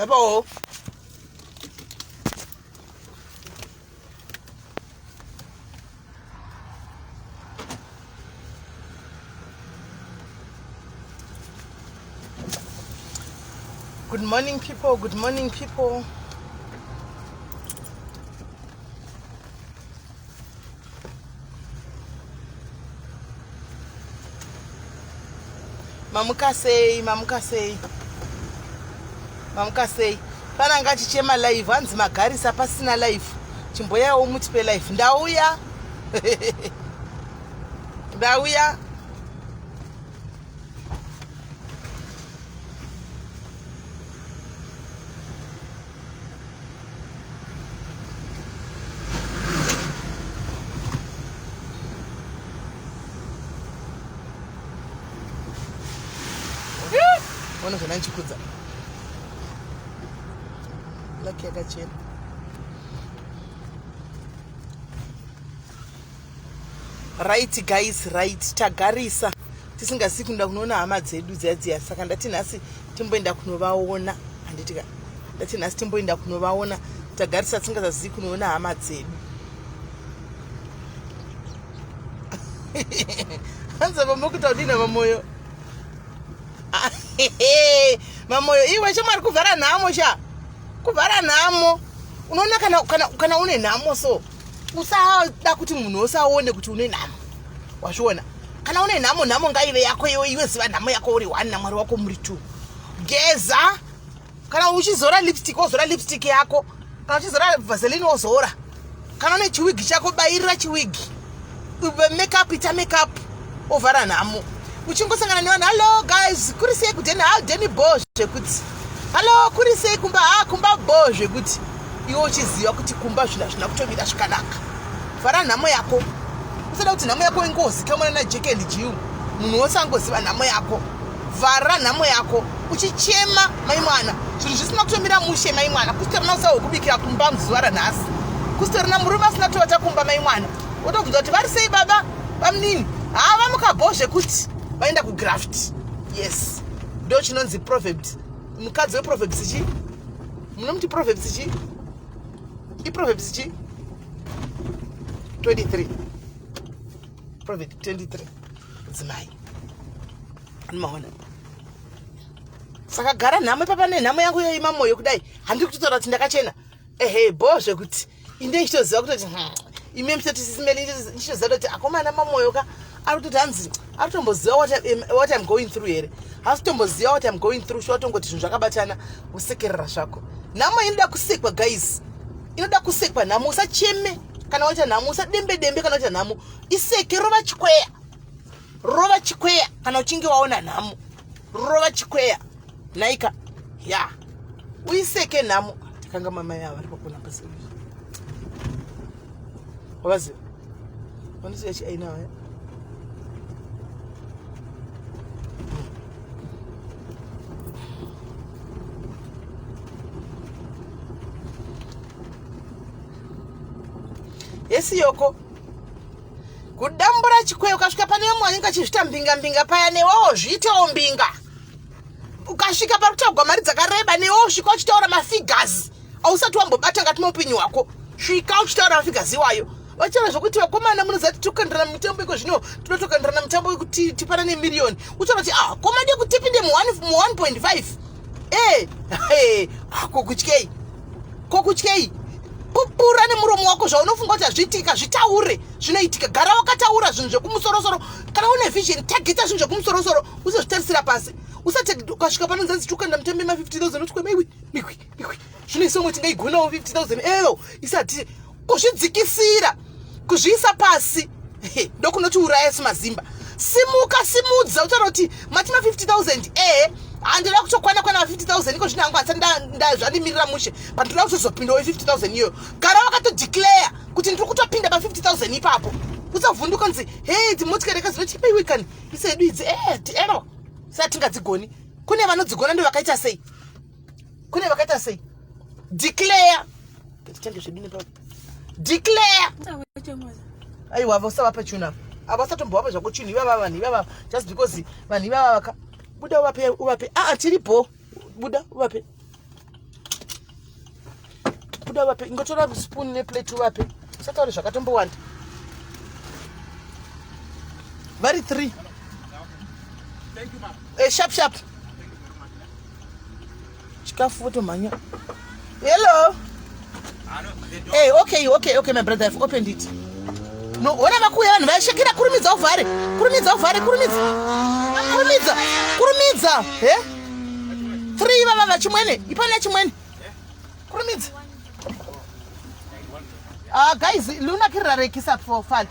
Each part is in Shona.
Hello. Good morning, people. Good morning, people. Mamuka say. Pana ngati chema live hanzi magarisa pasina live. Chimboya omutipe live. Ndauya. Ndauya. Ono kana nchikudza. Laki yakachena. Right guys, right. Tagarisa. Tisingasi kunda kunoona hama dzedu dziya. Saka ndati nhasi timboenda kunovaona. Anditika. Ndati nhasi timboenda kunovaona. Tagarisa tisingazivi kunoona hama dzedu. Hanza pamokuta udina mamoyo. Mamoyo iwe chomari kuvhara nhamo sha. Kuvhara nhamo. Unoona kana une nhamo so. Usada kuti munhu osaone kuti une nhamo. Wazviona? Kana une nhamo ngaive yako iwe ziva nhamo yako uri 1 na mwari wako muri 2. Geza. Kana uchizora lipstick ozora lipstick yako. Kana uchizora vaseline ozora. Kana une chiwigi chako bairira chiwigi. Ube makeup ita makeup ovhara nhamo. Uchingosangana nevanhu, hello guys, kuri sei kuti haudeni bo zvekuti, hello kuri sei kumba bo zvekuti iwe uchiziva kuti kumba zvina kutomira zvakanaka. Vhara nhamo yako. Usada kuti nhamo yako ingozi kamwana na Jack and Jill. Munhu wose angoziva nhamo yako. Vhara nhamo yako. Uchichema mai mwana. Zvinhu zvisina kutomira mushe mai mwana. Kusitorina usawo kubikira kumba muzuva ranhasi. Kusitorina murume asina kutovata kumba mai mwana. Wotobvunza kuti vari sei baba? Vamunini? Vamuka zvekuti vaenda kugraft. Yes. Ndo chinonzi proverbs. Mukadzi weproverbs chi? Munomuti proverbs chi? Proverbs chi? 23. Proverbs 23. Dzimai. Unomaona. Saka gara nhamo papa nenhamo yangu yoima moyo kudai. Handiri kutotaura kuti ndakachena. Bo zvekuti inde ichitoziva kutoti ime SIS MELLY ichitoziva kuti akomana mamoyo ka ari kutoti hanzi ari kutomboziva what I'm going through here. Hasi kutomboziva what I'm going through. Shwa tongoti zvinhu zvakabatana usekerera zvako. Nhamo inoda kusekwa guys. Inoda kusekwa nhamo. Usacheme kana waita nhamo. Usadembe kana waita nhamo. Iseke rova chikweya. Rova chikweya kana uchinge waona nhamo. Rova chikweya. Naika. Ya. Uiseke nhamo. Tikanga mama yavo vari pakona paseri. Wabaziva? Wanisi yachi aina waya? Yesi yoko. Kudambura chikweyo ukasvika pane mwanyi achizvita mbinga paya newewo zviitewo mbinga. Ukasvika parikutaurwa mari dzakareba newewo svika uchitaura mafigures. Ausati wambobata ngati muupenyu hwako. Svika uchitaura mafigures iwayo. Vachira zvokuti vakomana munozati tokandirana mutambo iko zvino totokandirana mutambo wekuti tipana nemiliyoni. Uchaona kuti komade kuti tipinde mu 1.5. Kokutyei. Pupura nemuromo wako zvaunofunga kuti hazviitika zvitaure zvinoitika. Gara wakataura zvinhu zvekumusoro. Kana une vision targeta zvinhu zvekumusoro usazvitarisira pasi. Usati ukasvika panonzi tukanda mutambo ma 50,000 utikwe mikwi. Zvinoisa umwe tingaigonawo 50,000 isati kuzvidzikisira kuzviisa pasi. Ndokunoti uraya simazimba. Simudza utaura kuti matima 50,000 handida kutokwana 50,000 iko zvino hangu hasa zvanimirira mushe pandoda kutozopindawo 50,000 iyo. Gara wakatodeclare kuti ndiri kutopinda pa 50,000 ipapo. Usavhunduka nzi dzimotikari zinoti iwikani isedu idzi ero saka tingadzigoni. Kune vanodzigona ndo vakaita sei? Declare. Titange zvedini papo. Declare. Aiwa vosava pachuna. Avasatombowa zvako chinhu ivava just because vanhu ivava buda uvape tiripo. Buda uvape. buda vape ingotora spoon neplate vape usataure zvakatombowanda vari 3 sharp chikafu wotomhanya hello hey okay my brother, I've opened it. No, ona vakuya vanhu vashekera kurumidza uvhare kurumidza he 3 vava vachimwene ipana chimwene kurumidza guys luna kirarekisa for fun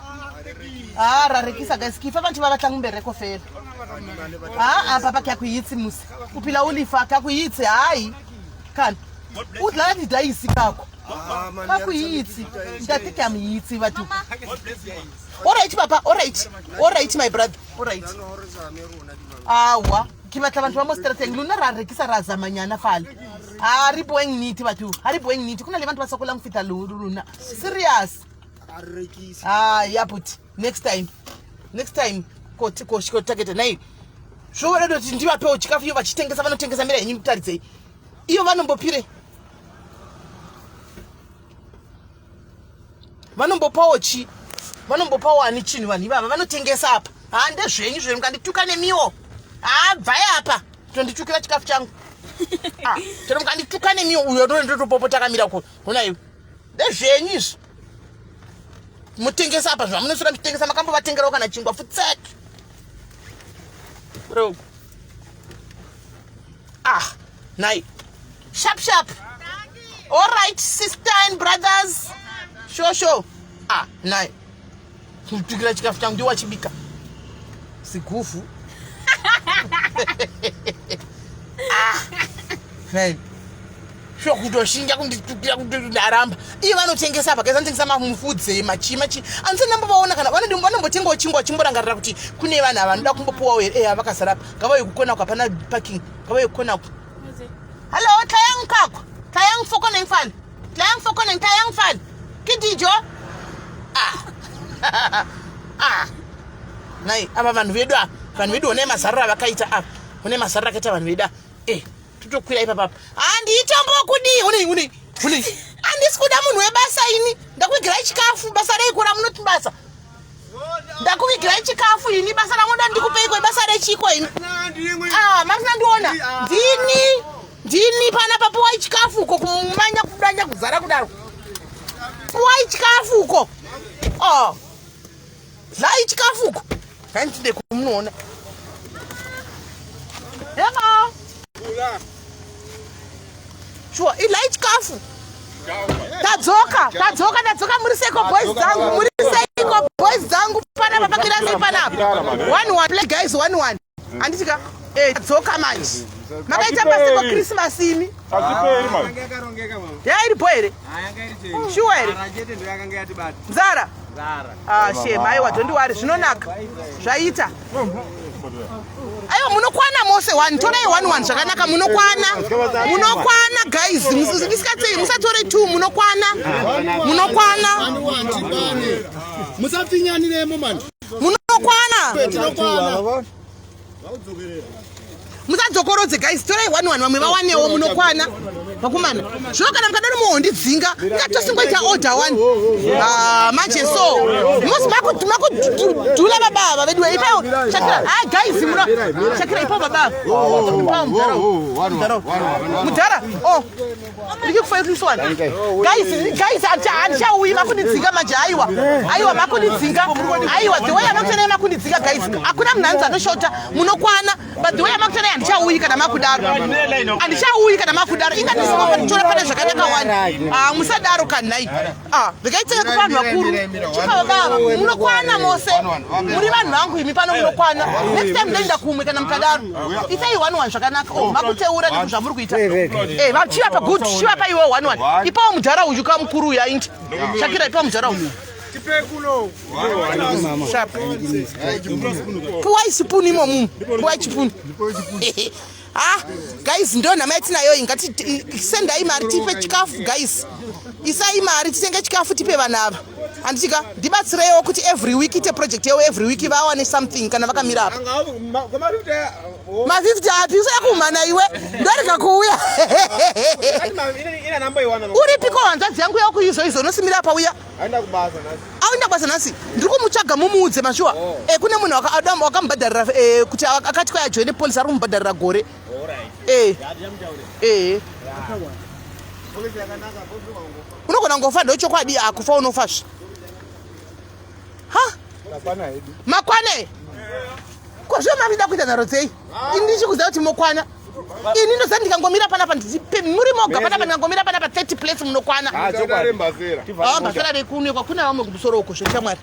rarekisa guys kifa vantu vavatanga mbereko fela papa kyakuitsi musi kupila ulifa kakuitsi hayi kana udlala didaisi kako kakuitsi ndati kamuyitsi vatu alright papa alright my brother alright awa kivatla vantu vamostrateng luna rarekisa razamanyana fala hariboeng niti vatu hariboeng niti kuna le vantu vasokola ngufita luna serious yaputi next time kotaketa nai zvovoda kuti ndivapewo chikafu iyo vachitengesa vanotengesa mira yenyu kutaridzei iyo vanombopire vanombopawo ani chinhu vanhu ivava vanotengesa apa ndezvenyu zvenyu mukandituka nemiwo bvai apa tonditukira chikafu changu chero mukandituka nemiwo uyo ndotopopotakamira kuna iwe ndezvenyu izvi mutengesa apa zvamunosura mutengesa makambovatengerawo kana chingwa futseki bro nai sharp all right sister and brothers sure nai kutukira chikafu changu ndiwo wachibika sigufu nai zvokutoshinja kunditukira kuti ndaramba iye vanotengesa apa kaisa notengesa mafudze machima andisanambovaona kana vanombotengawo chingwa vachimborangarira kuti kune vanhu ava vanoda kumbopuwawo here vakazara apa ngavauye kukona ku hapana parking ngavauye kukona ku hallo tlayang kako tlayang fokoneng fan kidijo nai apa vanhu vedu one mazarura vakaita apa one mazarura akaita vanhu vedu totokwira ipapa handiitombokudii une handisi kuda munhu webasa ini ndakuvigirai chikafu basa reikura munoti basa ndakuvigirai chikafu ini basa ramoda ndikupeiko basa rechiko ini masina ndiona ndini pana papuwai chikafu uko kumanya kudanya kuzara kudaro puwai chikafu uko zai chikafu uko handide kumunoona hello sure ilai chikafu tadzoka muri seiko boys dzangu pana papakirasei panapa 1-1 play guys 1-1 anditika tadzoka manje makaita pasiko Christmas ini yairipo here shuwa here nzara shema aiwa tondiwari zvinonaka zvaita aiwa munokwana mose 1 torai 1-1 zvakanaka munokwana guys isingatsei musatore 2 munokwana musapfinyaniremo man munokwana musadzokorodze guys torai 1-1 vamwe vawanewo munokwana vakomana zvino kana mukadaro muhondidzinga ngatosingoita order 1 manje so musi makudhula babava vedu ipawo chakira guys chakira ipawo babava mudhara ndikikufaikiswana guys handichauyi makundidzinga manje aiwa makundidzinga aiwa the way amakutanai makundidzinga guys hakuna munhanzi anoshota munokwana but the way amakutanai handichauyi kana makudaro ingatisimakutora pane zvakanaka wani musadaro kanhai ndikaitenge kuvanhu vakuru chipavabava munokwana mose muri vanhu vangu imi pano munokwana next time ndoenda kumwe kana mukadaro itai 1-1 zvakanaka makuteura ndizvo zvamuri kuita vachivapa good chivapa iwo 1-1 ipawo mudhara uyu kamukuru uyu aindi shakira ipawo mudhara uyu puwai sipuni imomu puwai chipuni guys ndo nhama yatinayo ingatisendai mari tipe chikafu guys isai mari titenge chikafu tipe vanhu ava Andichika ndibatsirewo kuti every week ite project yewo every week vawane something kana vakamira apa. Ma50 api usakumana iwe ndarika kuuya. Ina namba iwana. Uri piko hanzvadzi yangu yakuizo izo nosimira apa uya. Aenda kubasa nasi. Aenda kubasa nasi. Ndiri kumutsvaga mumuudze mashuwa. Kune munhu wakamubhadharira kuti akati kwaya join police ari kumubhadharira gore. Unogona ngofa ndochokwadi akufa unofasva. Ha? Makwane. Kozvo mavida kuita nharo dzei. Ini ndichikuziva kuti mokwana. Ini ndoziva ndikangomira panapa muri moga panapa ndikangomira panapa 30 places munokwana. Mbasara rekunekwa kuna vamwe kumusoro uko zvechamwari.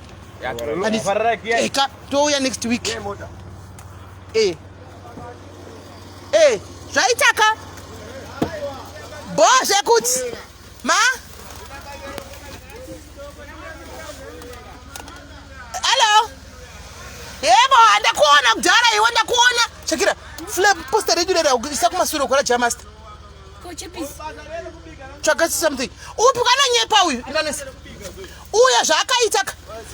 Eka touya next week. Zvaitaka. Bozve kuti ma hello yebo ndakuona kudhara iwe ndakuona chekira flip poster regular isa kumasuro kwa jamasta coach peace chaka something upi kana nyepa uyu inanesa uya zvakaita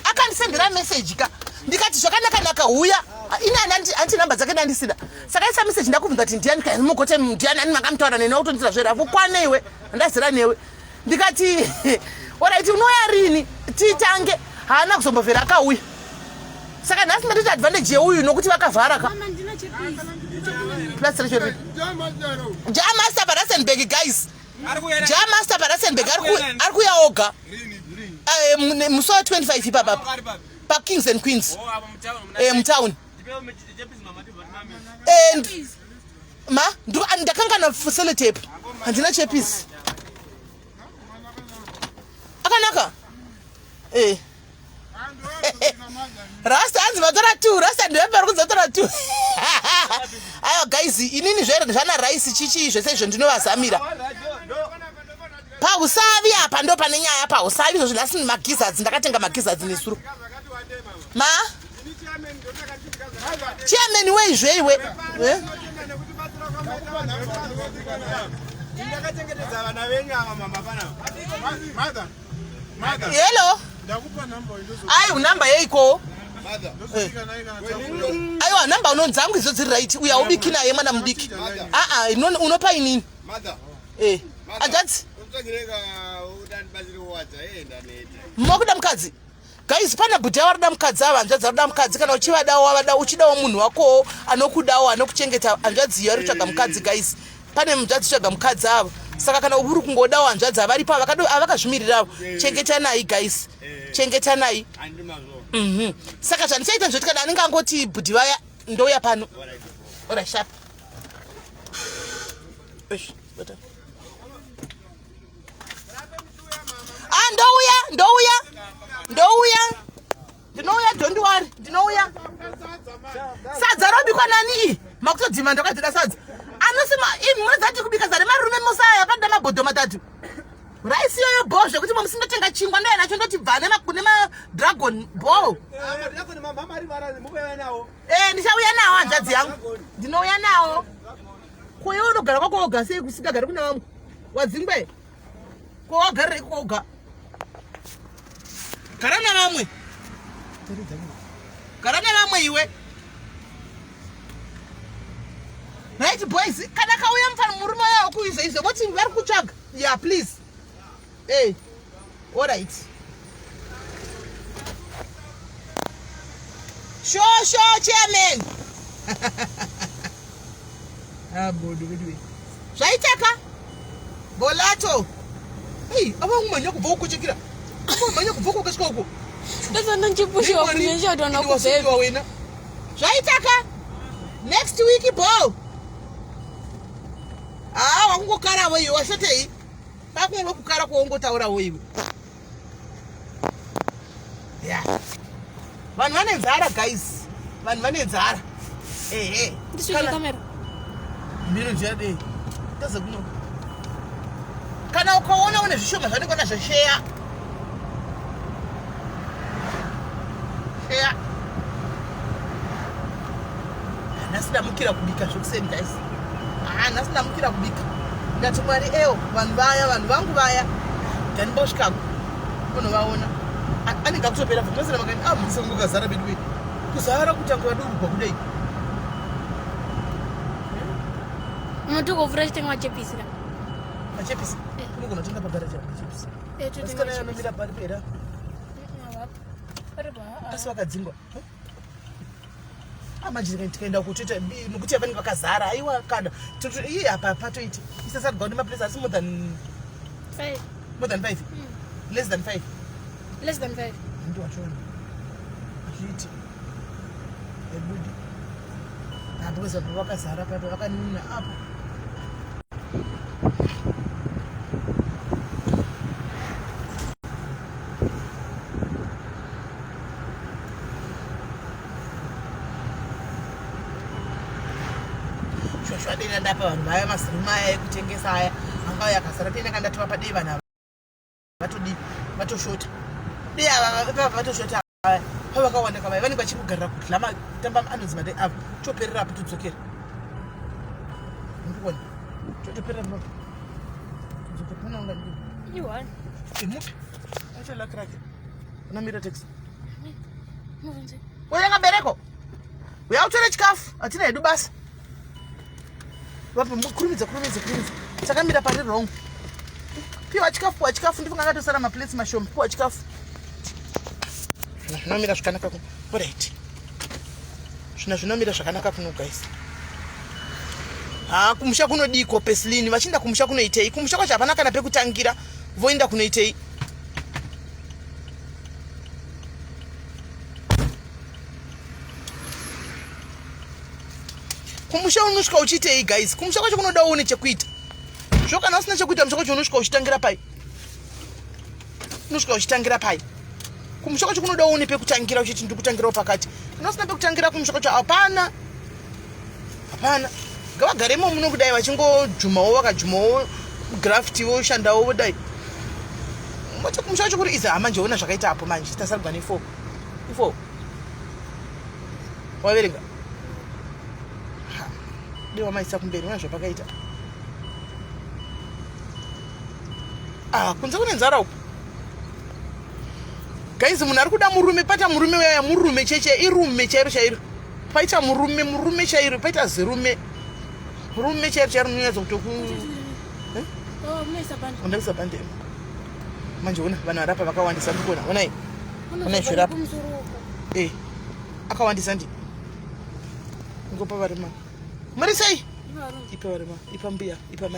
akandisendera message ka ndikati zvakanaka naka uya ina anti number dzake ndandisida saka isa message ndakubvunza kuti ndiani kana mugote ndiani ani makamtaura nene utondira zvera vukwane iwe ndazira newe ndikati alright unoya rini titange haana kuzombovera akauya saka nhasi ndati advantage yeuyu nokuti vakavhara ka mama ndina chepisi Master Barasenberg guys Master Barasenberg ari kuya oga muso 25 ipapa pa Kings and Queens mtown and ma ndakanga na facilitape handina chepisi akanaka Rasta hanzi vatora 2 Rasta ndepari kuzotora 2 ayo guys inini zvana rice chichi zvese izvo ndinovazamira pausavi apa ndo pane nyaya pausavi izvo zvinasi magizazi ndakatenga magizazi nesuro ma chairman weizve iwe hello ayo namba yeiko aiwa namba unonzangu izo dziri right uya ubiki naye mwana mudiki unopa inini ajadzi mokuda mukadzi guys pana bhudha warida mukadzi ava hanzvadzi arida mukadzi kana uchidawo munhu wako anokudawo anokuchengeta hanzvadzi iyo ari kutsvaga mukadzi guys pane munzvadzi tsvaga mukadzi ava saka kana uri kungodawo hanzvadzi avaripo avakazvimirirawo chengetanai guys chengetanai saka zvandichaita nzvoti kana anenge angoti bhudhi vaya ndouya pano ora sharp ndouya don't worry ndinouya sadza robikwa nani makutodzima ndakadzida sadza anosema muzati kubika zare marume musaya panda mabhodho matatu raisi yoyo bho zvekuti musindotenga chingwa ndoya nacho ndoti bva nemadragon bho ndichauya nawo hanzvadzi yangu ndinouya nawo kuye unogara kwako woga sei kusingagari kuna vamwe wadzingwe kwowagarire kwoga gara navamwe iwe right boys kana kauya mufana murume wawo kuizvo voti vari kutsvaga yeah please all right sure chairman zvaitaka bolato avangumanya kubva ukuchekira avangumanya kubva kokasvika uko wena zvaitaka next week bo wakungokarawo iwe washatei pakungo kukara kuongotaurawo iwe vanhu vane nzara guys vanhu vane nzara kana ukaona une zvishoma zvanenge nazvo sheya nasidamukira kubika zvokuseni guys nasidamukira kubika ndati mwari vanhu vangu vaya ndanimbosvikako kunovaona anenge akutopera vamazira makani musangoka zara bedwe kuzara kutanga wadurugwa kudai Unataka fresh tena machepisi la. Machepisi? Kule kuna tenda pagara cha machepisi. Tusikana ya mamira pale pera. Asi wakadzingwa. Amajira tikaenda kutoita nokuti avani vakazara aiwa kada. Iyi apa patoiti. Isasa gaundi maplace asi more than 5. More than 5. Less than 5. Less than 5. Ndio wachona. Akiti. Ebudi. Hapo sasa wakazara pale wakanina hapo. Shwadina ndapa vanhu vaya masirima aya ekutengesa aya anga yakasara pena kandatiwa padei vana vatoshota dei ava vatoshota aya pavakaoneka vaya vanenge vachikugarira kuti lamatamba anonzi madei avo toperera apo todzokera ndikuona totoperera mapa todzokera panaunga ndii Iwan. imupi achalakirake unamira taxi Muvunze. uyanga bereko uyautora chikafu hatina hedu basa vapo kurumidza takamira pari wrong piwa chikafu ndipo kangatosara maplace mashoma piwa chikafu zvinomira zvakanaka kuno right zvinomira zvakanaka kuno guys kumusha kunodii kopeslini vachinda kumusha kunoitei kumusha kwacho hapana kana pekutangira voenda kunoitei kumusha unosvika uchitei guys kumusha kwacho kunoda uone chekuita zvo kana usina chekuita musha kwacho unosvika uchitangira pai kumusha kwacho kunoda uone pekutangira uchiti ndikutangirawo pakati kana usina pekutangira kumusha kwacho hapana ngavagaremo muno kudai vachingojumawo vakajumawo grafiti voshandawo vodai moto kumusha kwacho kuri iza manje ona zvakaita apo manje tasarugwa ne4 waverenga dewa maisa kumberi una zvapakaita kunze kune nzara uku guys munhu ari kuda murume pata murume waya murume cheche irume chairo paita murume chairo paita zirume murume chairo munyadzo kutoku ndaisa bande manje una vanhu varapa vakawandisa ndikuona onai zvirapa akawandisa ndi ngopa varima muri sei ipa varima ipa mbiya ipa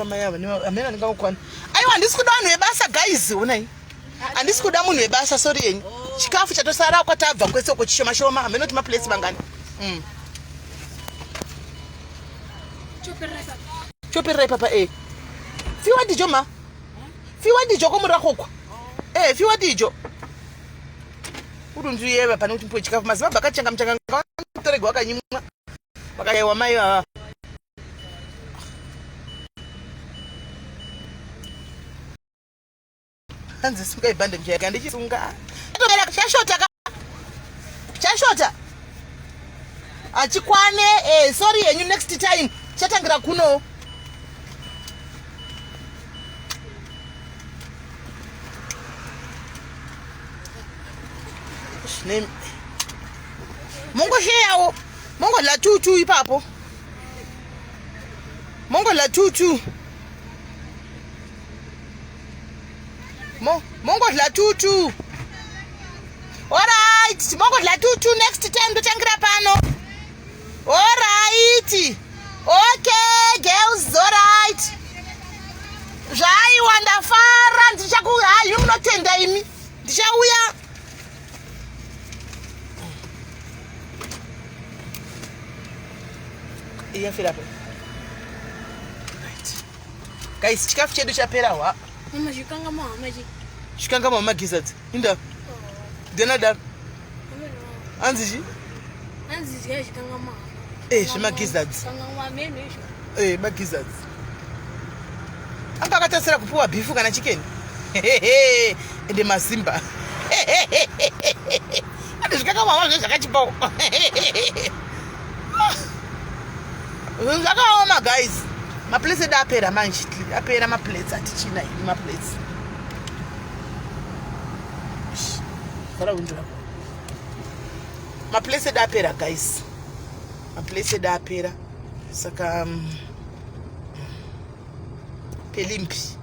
maya amene ndingakukwana aiwa handisi kuda vanhu vebasa guys onai handisi kuda munhu webasa sori yenyu chikafu chatosara kwatabva kwesoko chishoma amene kuti maplace mangani choperera ipapa fiwa ndijo komurakokwa fiwa ndijo urunduyeva pane kuti mpuwe chikafu maziva bakachanga mchanga toregwa wakanyimwa wakayewa mai hanzi sunga ibhande mchaya ndichisunga chashota achikwane sorry yenyu next time chatangira kuno mongosheyawo mongodla tutu ipapo mongodla tutu alright mongodla tutu next time totangira pano alright okay girls alright zvaiwa ndafara ndichakuhayi munotenda imi ndichauya iyafirapo right guys chikafu chedu chaperawa Mama shikanga mahamaji. Shikanga mama gizzards. Inda. Denada. Anziji? Anziji ya shikanga mama. Shima gizzards. Shikanga mama meme isho. Ma gizzards. Amba katasira kupuwa bifu kana chicken. Ende masimba. Ande shikanga mama zvakachipawo. Zvakaoma guys. Maplace apera manje apera maplace atichina maplace vhara window rako. Maplace apera guys. Maplace apera. Saka pelimpi.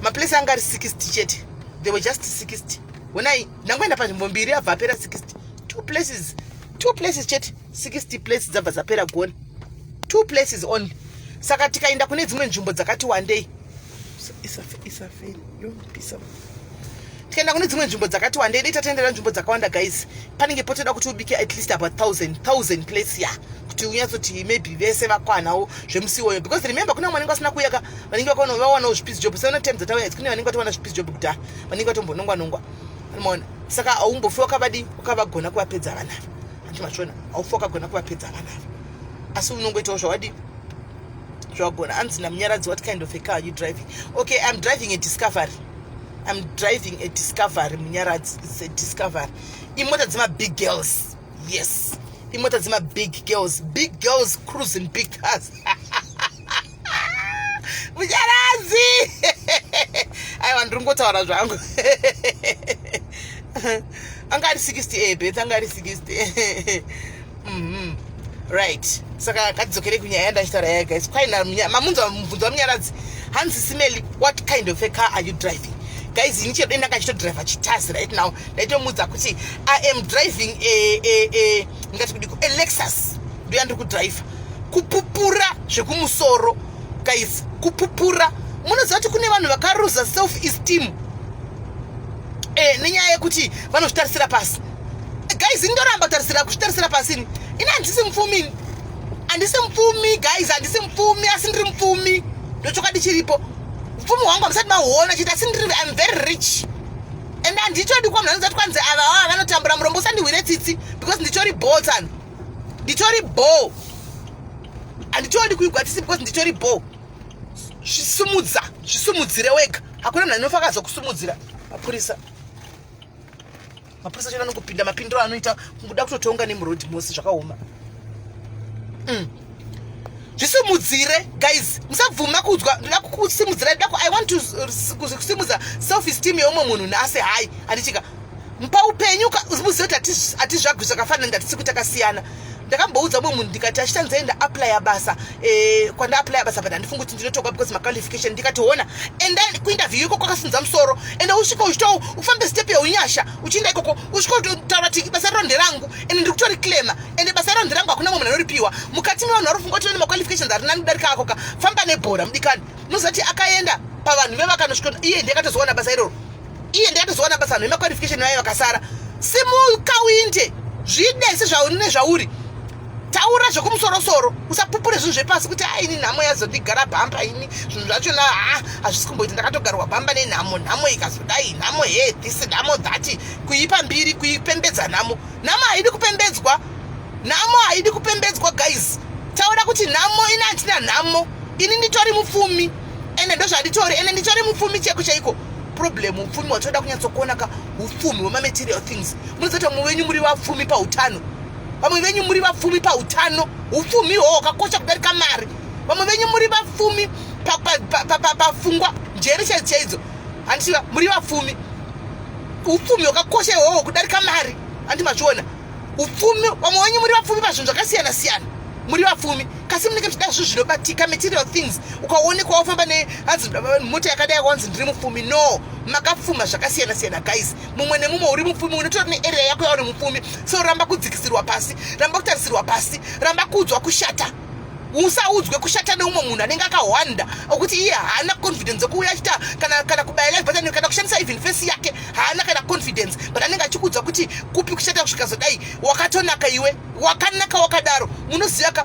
Maplace anga ari 60 chete. They were just 60. When I nangoenda panzvimbo mbiri abva apera 60. Two places chete 60 places zabva zapera gone. 2 places only. Saka tikaenda kune dzimwe nzvimbo dzakati handei. Isa fail. Yo pisa. Tikaenda kune dzimwe nzvimbo dzakati handei titatendera nzvimbo dzakawanda guys. Panenge potoda kuti ubike at least about 1000 places ya. Kuti unyatsoti maybe vese vakwanawo zvemusiwoyo, because remember kuna mwanenge asina kuyaka vanenge vawana zvipizi job. Sasa time dzatauya kune vanenge vatowana zvipizi job kudhaya vanenge vatombonongwa. Unoona? Saka aumbofi wakavagona kuvapedza vana. Andimachona aufi wakagona kuvapedza vana. Asi unongoitawo zvawadi zvagona. Anzina munyaradzi, what kind of a car are you driving? Okay, I'm driving a Discovery. Munyaradzi, it's a Discovery. Imota dzima big girls. Yes. Imota dzima big girls. Big girls cruising big cars. Munyaradzi. Aiwa ndingotaura zvangu. Anga ari 60 bet anga ari 60. Right. Saka kadzokere kunyaya yandachitaura yaya guys. Kwaina mabvunzo munyaradzi. SIS MELLY, what kind of a car are you driving? Guys, in here ndanga chitodrive chitasi right now. Ndaitomudza kuti I am driving a Lexus. Ndo yandiri kudrive. Kupupura zvekumusoro. Guys, kupupura. Munoziva kuti kune vanhu vakaruza self esteem. Nenyaya yekuti vanozvitarisira pasi. Guys, ndoramba kutarisira pasi. Ina handisi mupfumi guys, handisi mupfumi asi ndiri mupfumi. Ndochokwadi chiripo. Mupfumi wangu amusati mahuona chiti asi ndiri, I'm very rich. And handichodi kwa mnhu kwanze ava vanotambura murombo usandiwire tsitsi because ndichori bo tsana. Ndichori bo. Handichodi kuigwatisi because ndichori bo. Zvisumudzire wega. Hakuna munhu anofa akazokusumudzira. Mapurisa chona nokupinda mapindiro anoita kungoda kutotonga nemurodhi mose zvakaoma. Zvisumudzire guys, musabvuma kudzwa ndoda kusimudzira, I want to kusimudza self esteem yeumwe munhu nase hai andichika mpa upenyu uzimuzive kuti atizvagwisa zvakafanana ndatisi kuti akasiyana. Ndakamboudza mumwe munhu ndikati achitanzai ndaapply basa kwanda apply basa but handifungi kuti ndinotoka because my qualification ndikationa and then kuinterview iko kwakasimudza musoro and usvika uchito ufambe step yeunyasha uchienda ikoko usvika kutaura kuti basa riro nderangu and ndiri kutori claim and basa riro nderangu hakuna mumwe anoripiwa mukati mevanhu vari kufunga kuti vane maqualifications ari nani kudarika akoka famba nebhora mudikani munozati akaenda pavanhu vevakanosvika iye ndakatozowana basa iroro vanhu vemaqualification vayo vakasara simukawinde zvidese zvauri nezvauri. Taura zvekumusoro usapupure zvinhu zvepasi kuti ini nhamo yazondigara bhamba ini zvinhu zvachona hazvisi kumboiti ndakatogarwa bhamba nenhamo ikazodai nhamo this nhamo that kuipa mbiri kuipembedza nhamo haidi kupembedzwa guys. Taura kuti nhamo ini handina nhamo, ini nditori mupfumi ende ndozvanditori ende nditori mupfumi chaiko problem. Upfumi watoda kunyatsokuona ka upfumi wemamaterial things. Munozoti mumwe wenyu muri vapfumi pautano, vamwe venyu muri vapfumi pautano. Upfumi ihwohwo hwakakosha kudarika mari. Vamwe venyu muri vapfumi pafungwa njere chaidzo. Handichiva muri vapfumi. Upfumi hwakakosha ihwohwo kudarika mari. Handimazviona. Upfumi vamwe venyu muri vapfumi pazvinhu zvakasiyana siyana. Muri vapfumi kasi munenge muchida zvinhu zvinobatika material things. Ukaonekwa wafamba mota yakadai wanzi ndiri mupfumi. No, makapfuma zvakasiyana siyana guys. Mumwe nemumwe uri mupfumi unotora nearea yako yauri mupfumi. So ramba kudzikisirwa pasi, ramba kutarisirwa pasi, ramba kuudzwa kushata. Usaudzwe kushata neumwe munhu anenge akahwanda okuti iye haana confidence yokuuya achita kana kubayira button kana kushandisa even face yake haana kana confidence but anenge achikuudzwa kuti kupi kushata kusvika zodai wakatonaka iwe wakanaka wakadaro. Munoziva ka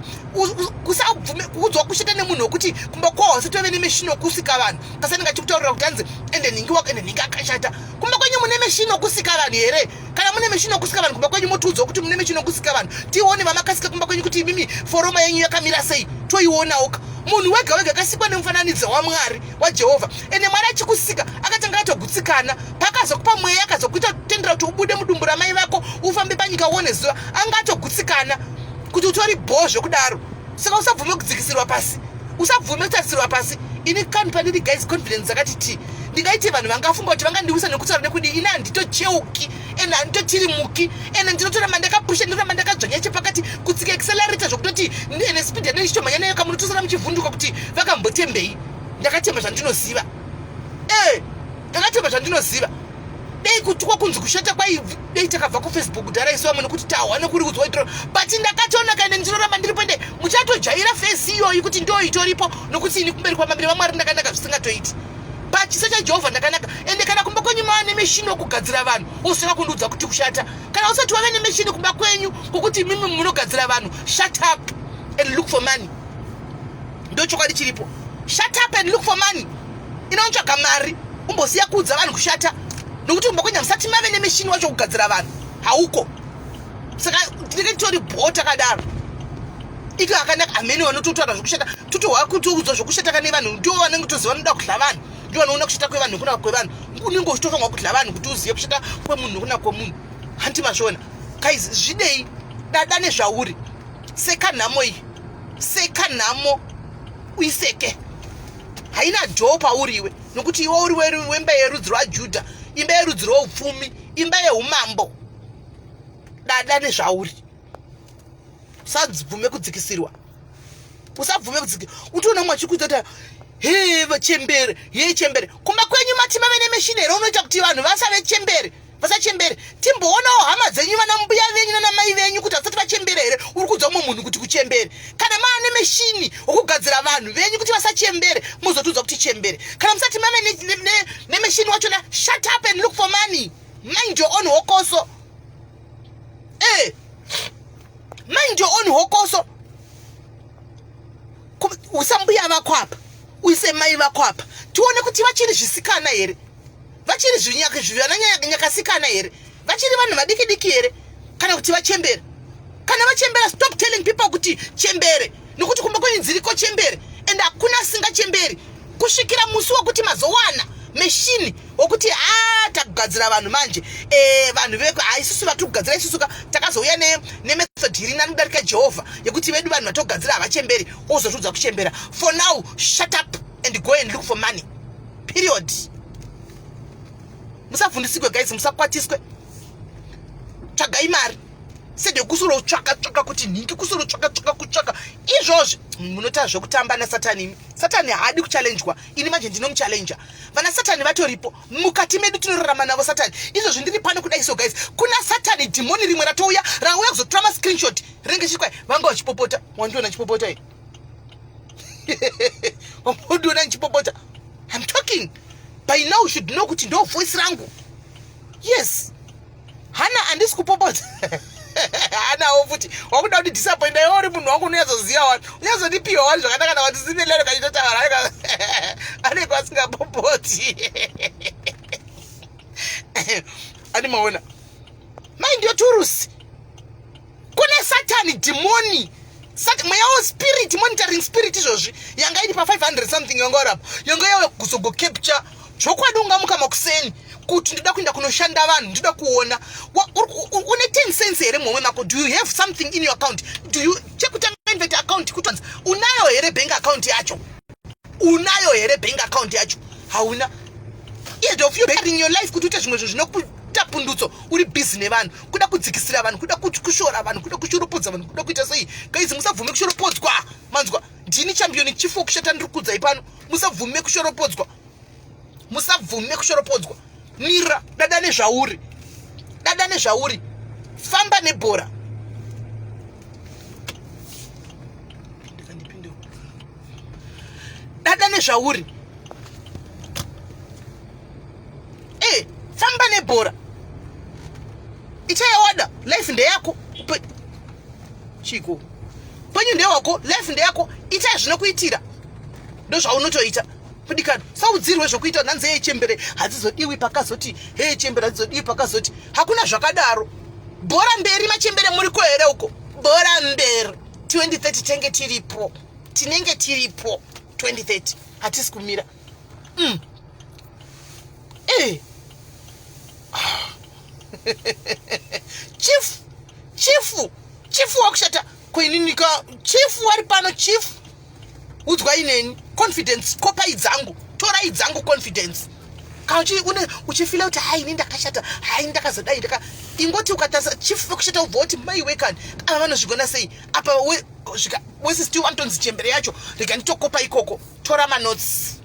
usabvume kuudzwa kushata nemunhu wokuti kumba kwawo usitove nemeshini wokusika vanhu kasi anenge achikutaurira kuti hanzi ende ningi wako ende ningi akashata. Kumba kwenyu mune meshini wokusika vanhu here? Kana mune meshini wokusika vanhu kumba kwenyu motuudzwa kuti mune meshini wokusika vanhu tione vamakasika kumba kwenyu kuti mimi foroma yenyu yakamira sei toionawo. Munhu wega wega akasikwa nemufananidzo waMwari waJehovha ende Mwari achikusika akatanga atogutsikana pakazokupa mweya akazokuita kutendera kuti ubude mudumbu ramai vako ufambe panyika uone zuva anga atogutsikana kuti utori bhozvo kudaro. Saka usabvume kudzikisirwa pasi, usabvume kutarisirwa pasi. Ini kani pandiri guys confidence akati ti ndingaiti vanhu vangafunga kuti vangandiwisa nekutaura nekudi ini handitocheuki ende handitotiri muki ende ndinotoramba ndakapusha ndoramba ndakadzvanya chepakati kutsika accelerator zvokutoti ene speed yanei chitomhanya nayo kamunotosara muchivhunduka kuti vakambotembei. Ndakatemba zvandinoziva ndakatemba zvandinoziva. Dei kutukwa kunzi kushata kwaibvi dei takabva kufacebook dharaiswa muno kuti tahwana kuri kudzwa itoro but ndakatoona kaende ndinoramba ndiripo ende muchatojaira fesi iyoyi kuti ndo itoripo nokuti ini kumberi kwamambiri vamwari ndakanaka zvisingatoiti but chiso chajehovha ndakanaka ende kana kumba kwenyu mava nemeshini wokugadzira vanhu usina kundiudza kuti kushata kana usati wave nemeshini kumba kwenyu kwokuti mimi munogadzira vanhu shut up and look for money. Ndo chokwadi chiripo. Shut up and look for money. Inotsvaga mari umbosiya kuudza vanhu kushata nokuti kumba kwenyu musati mave nemeshini wacho kugadzira vanhu hauko. Saka ndinenge tori bhota kadaro iko akanaka amene vanototaura zvokushata totohwakutoudza zvokushata kane vanhu ndo vanenge toziva vanoda kudla vanhu ndo vanoona kushata kwevanhu nokunaka kwevanhu unenge uchitofanwa kudla vanhu kuti uzive kushata kwemunhu nokunaka kwemunhu. Handi mazviona guys, zvidei dada nezvauri seka nhamo iyi seka nhamo uiseke haina dhoo pauriwe nokuti iwe uri wemba yerudzi rwaJudha, imba yerudzi rwoupfumi, imba yeumambo. Dada nezvauri usabvume kudzikisirwa usabvume kudzikisirwa utiona mwachikuita kuti he chembere ye chembere kumba kwenyu mati mave nemeshini here unoita kuti vanhu vasave chembere vasachembere. Timboonawo hama dzenyu vana mbuya venyu nana mai venyu kuti vasati vachembere here uri kuudza mumwe munhu kuti kuchembere. Kana maa nemeshini wokugadzira vanhu venyu kuti vasachembere muzotiudza kuti chembere. Kana musati mave nemeshini wachona shut up and look for money. Mind your own hokoso. Mind your own hokoso. Usambuya vako apa uise mai vako apa tione kuti vachiri zvisikana here vachiri zvanyakasikana here vachiri vanhu vadiki here kana kuti vachembere. Kana vachembera stop telling people kuti chembere nokuti kumba kwenyu dziriko chembere ende hakuna singachemberi kusvikira musi wokuti mazowana meshini wokuti takugadzira vanhu manje vanhu veku isusu vatiri kugadzira isusuka takazouya nemethod iri nanodarika Jehovha yekuti vedu vanhu vatogadzira havachemberi ozotudza kuchembera. For now shut up and go and look for money period. Musavhundisikwe guys, musakwatiswe. Tsvagai mari sede kusuro tsvaka kuti nhingi kusuro tsvaka izvozvo munota zvokutamba nasatani. Satani haadi kuchallengewa, ini manje ndinomuchallenja. Vana satani vatoripo mukati medu tinorarama navo satani. Izvozvo ndiri pano kudai so guys, kuna satani dhimoni rimwe ratouya kuzotora screenshot renge chikwai vanga vachipopota. Wandiona chipopota here? Wandiona chipopota? I'm talking. By now you should know kuti ndo voice rangu. Yes. Hana handisi kupopota. Hana ofuti wakuda kuti disappoint uri munhu wangu unoyazoziva vanhu unyazondipiwa vanhu zvakanaka na kuti zine lero kachitotaura anenge asingapopoti. Ani maona mind your turusi kune satani dhimoni mweya spirit monitoring spirit izvozvi yanga iri pa 500 something yangorapa yanga yawe kuzogo capture chokwadi ungamuka makuseni kuti ndida kuenda kunoshanda vanhu ndida kuona une 10 cents here momwe mako. Do you have something in your account? Do you check kuti invest account kuti unayo here bank account yacho? Unayo here bank account yacho? Hauna. End of you in your life kuti zvimwe zvinokutapundutso uri busy nevanhu kuda kudzikisira vanhu kuda kushora vanhu kuda kushoropodza vanhu kuda kuita sei. Guys, musabvume kushoropodzwa manzwa ndini champion chifu kushata ndiri kudzai pano. Musabvume kushoropodzwa, musabvume kushoropodzwa. Mira dada nezvauri, dada nezvauri, famba nebhora. Dada nezvauri, famba nebhora. Ichayawada life ndeyako chiko penyu ndewako life ndeyako ita zvinokuitira ndo zvaunotoita kudikana saudzirwe zvokuita nanze yechembere hadzizodiwi pakazoti hey chembere hadzizodiwi pakazoti hakuna zvakadaro. Bhora mberi machembere muriko here uko bhora mberi 2030 tinenge tiripo 2030 hatisi kumira. chifu wakushata kuininika chifu wari pano chifu udzwa ineni confidence kopai dzangu torai dzangu confidence uchifila kuti hai ini ndakashata, hai ndakazodai ndaka ingoti ukatasa chief kushata ubvoti mai wekani ava vanozvigona sei apa wesi still antonzi chembere yacho rega nditokopa ikoko tora manotes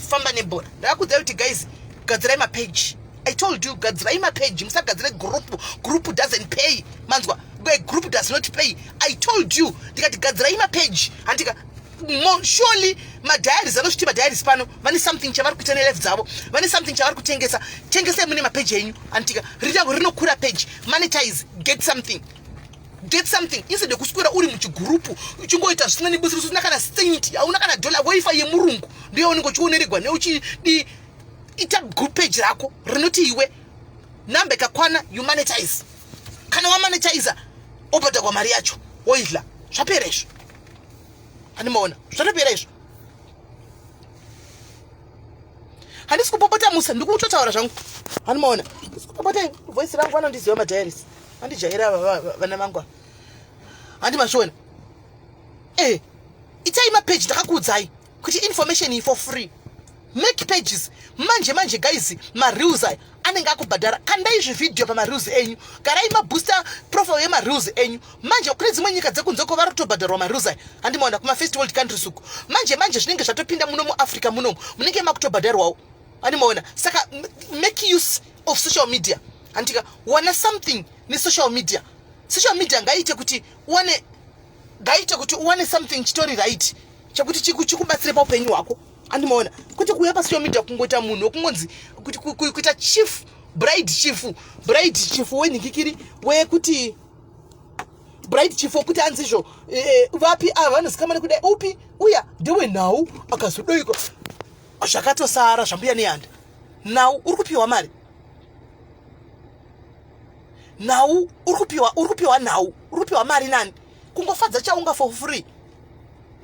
famba nebhora ndakakudzai kuti guys gadzirai mapage. I told you gadzirai mapage musagadzirai group doesn't pay manzwa group does not pay. I told you ndikati gadzirai mapage andika surely madiaries anosviti madiaries pano vane something chavari kuita nelife dzavo, vane something chavari kutengesai mune mapage enyu andika ritango rinokura page monetize get something instead kuswera uri muchigurupu uchingoita zvisina nebusi usina kana cent hauna kana dollar wifi yemurungu ndiyo unenge uchioneregwa neuchidi ita group page rako rinoti iwe namba ikakwana you monetize. Kana wamonetiza obhadha kwa mari yacho woidla zvapera izvo. Animaona zvatopera izvo. Handisi kupopota musa ndikutotaura zvangu. Animaona kupopota voice rangu vanondiziva madiaries handijaira vana vangu handi mashona itai mapage ndakakuudzai kuti information iyi for free. Make pages manje guys mareels aya anenge akubhadhara. Kandai zvividhio pamareels enyu, garai mabooster profile yemareels enyu. Manje kune dzimwe nyika dzekunzeko vari kutobhadharwa mareels aya handimaona kuma first world countries uku manje zvinenge zvatopinda muno muAfrica munomu munenge makutobhadharwawo handimaona. Saka make use of social media andika wana something nesocial media. Social media ngaite kuti uwane something chitori right chakuti chikubatsire paupenyu hwako handimaona kuti kuuya pasocial media kungoita munhu wokungonzi kuita chief bride chief wenhikikiri wekuti bride chief wokuti anzi izvo vapi ava vanozikamana kudai upi uya ndiwe nhau akazodoika zvakatosara zvambuya nehanda. Nhau uri kupiwa mari, nhau uri kupiwa nhau uri kupiwa mari nani kungofadza chaunga for free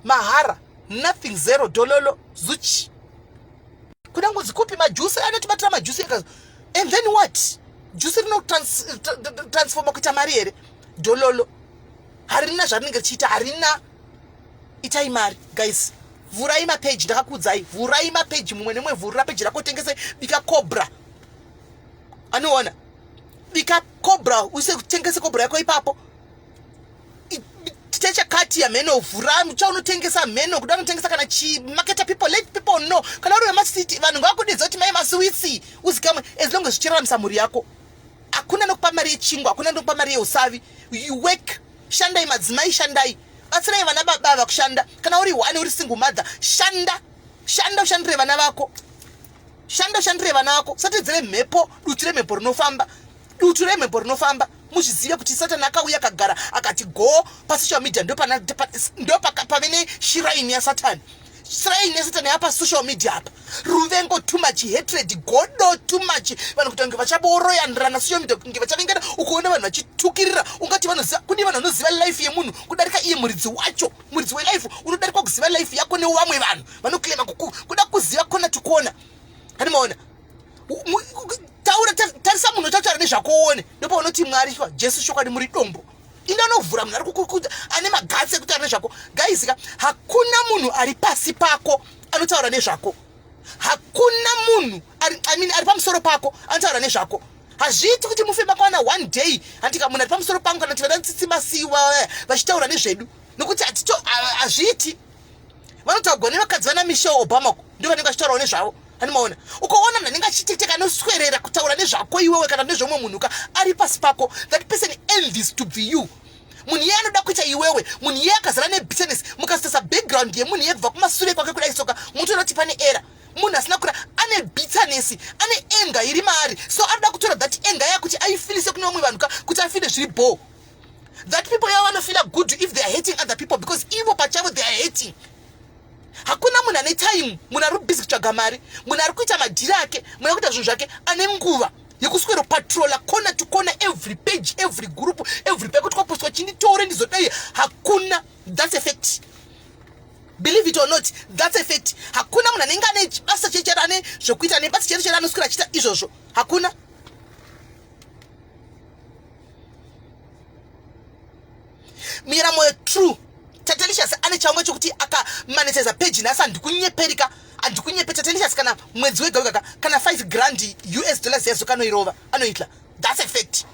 mahara nothing zero dololo zuchi kudango zikupi majusi anotibatira majusi and then what jusi rino transforma kuita mari here dololo harina zvarinenge richiita harina. Itai mari guys, vurai mapage ndakakudzai vurai mapage mumwe nemwe vhurira page rako tengese bika cobra anoona bika cobra use kutengese cobra yako ipapo techa kati ya meno vhura muchaunotengesa meno kuda unotengesa kana market people let people know kana uri wemasiti vanhu ngakudedza kuti mai maswitsi uzikamwe as long as zvichiraramisa mhuri yako hakuna nokupa mari yechingwa hakuna nokupa mari yeusavi. You work shandai madzimai shandai batsirai vana baba vakushanda kana uri one uri single mother shanda ushandire vana vako ushandire vana vako satedzere mhepo dutire mhepo rinofamba muzvizive kuti Satani akauya akagara akati go pasocial media ndo pave neshiraini yaSatani. Shiraini yaSatani yapa social media apa ruvengo too much hatred godo too much vanhu kuti vange vachabooroyandirana social media kunge vachavengana ukuona vanhu vachitukirira ungati vanoziva kune vanhu vanoziva life yemunhu kudarika iye muridzi welife unodarika kuziva life yako nevamwe vanhu vanoklema kuda kuziva kona tukona handimaona tarisa munhu tautaura nezvakoone ndopaunoti Mwari Jesu shokwadi muri dombo inonovhura munhu ari kukukuta ane magatsi ekutaura nezvako guys. Hakuna munhu ari pasi pako anotaura nezvako, hakuna munhu ari pamusoro pako anotaura nezvako. Hazviiti kuti mufemba kwana one day andika munhu ari pamusoro pangu kana kuti vanatsitsimasiwa vachitaura nezvedu nokuti hazviiti. Vanotaurwa nevakadzi vana Michelle Obama ndio vanenge vachitaurawo nezvavo handimaona. Ukaona munhu anenge achiteteka anoswerera kutaura nezvako iwewe kana nezvomwe munhuka ari pasi pako, that person envies to be you. Munhu iye anoda kuita iwewe, munhu iye akazara nebusiness mukasitasa background yemunhu iye kubva kumashure kwake kudai soka mutoona kuti pane era. Munhu asina kura ane bitterness ane anger iri maari, so anoda kutora that anger yakuti aifilise kune vamwe vanhu kuti afile zviri bho. That people here wanna feel good if they are hating other people because ivo pachavo they are hating. Hakuna munhu ane time, munhu ari busy kutsvaga mari, munhu ari kuita madhiri ake, munhu ari kuita zvinhu zvake ane nguva yekuswera patrola corner to corner every page every group every page kuti kwapostwa chinditori ndizodai. Hakuna. That's a fact. Believe it or not, that's a fact. Hakuna munhu anenge ane basa chechera ane zvokuita ne basa chechera anoswera achita izvozvo. Hakuna. Mira moyo true Tatalicious ane chaunga chokuti aka monetize page nasa ndikunyeperika mwedzi kunyepeta tendencies kana mwedzi wega wega kana 5 grand US dollars yazo kanoirova anoitla. That's a fact.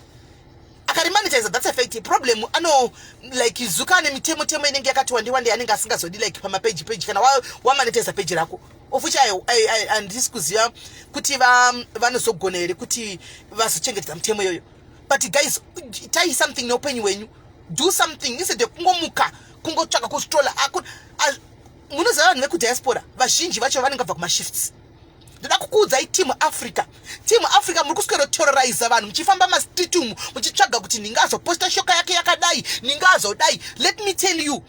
Akarimonetize, that's a fact. Problem ano like zukane mitemo inenge yakati wandi anenge asingazodi like pama page kana wa monetize page rako. Of which I and this kuzia kuti vanozogonere kuti vasochengetedza mitemo yoyo. But guys, tell you something no penny when you do something instead of kungomuka kungotsvaka kustrola munoziva vanhu vekudiaspora vazhinji vacho vanenge kubva kumashifts. Ndoda kukuudzai team Africa muri kuswera terrorize vanhu muchifamba mastreet umu muchitsvaga kuti ningazoposta shoka yake yakadai ningazodai. Let me tell you,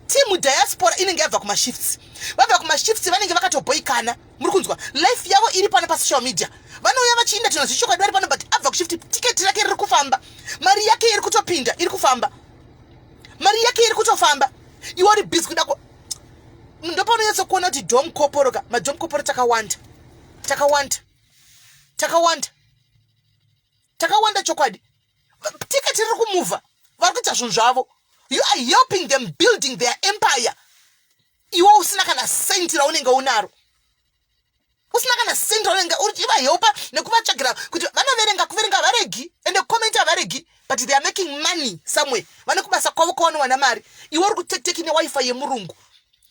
team diaspora inenge yabva kumashifts. Vabva kumashifts vanenge vakatoboikana. Muri kunzwa life yavo iri pano pasocial media. Vanouya vachiinda tinozvishoka vari pano but abva kushift ticket rake riri kufamba. Mari yake iri kutopinda iri kufamba. Mari yake iri kutofamba. Iwo uri busy kudako. Ndopanoyatso kuona kuti dom koporoka madom koporo takawanda chokwadi. Ticket riri kumuva vari kuita zvinhu zvavo. You are helping them building their empire. Iwo usina kana senti raunenge unaro. Usina kana senti raunenge uchivahelpa nekuvatsvagira kuti vanoverenga kuverenga varegi ende komenta varegi, but they are making money somewhere. Vanokubasa kwavo kwavanowana mari. Iwo uri kuteketeki newifi yemurungu.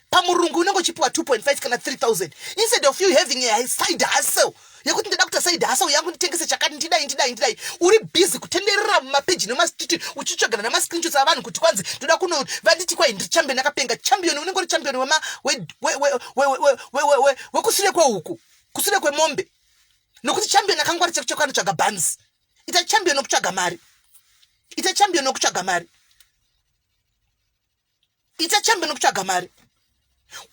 Pamurungu unenge uchipiwa 2.5 kana 3,000 instead of you having a side hustle yekuti ndida kuita side hustle yangu nditengese chakati ndidai uri busy kutenderera mumapeji nemastreet uchitsvagana namascreenshots avanhu kuti kwanzi ndoda kuno vanditi kwai ndiri champion akapenga. Champion unenge uri champion wekusure kwehuku kusure kwemombe nokuti champion akangwari chekanotsvaga buns. Ita champion nokutsvaga mari. Ita champion nokutsvaga mari.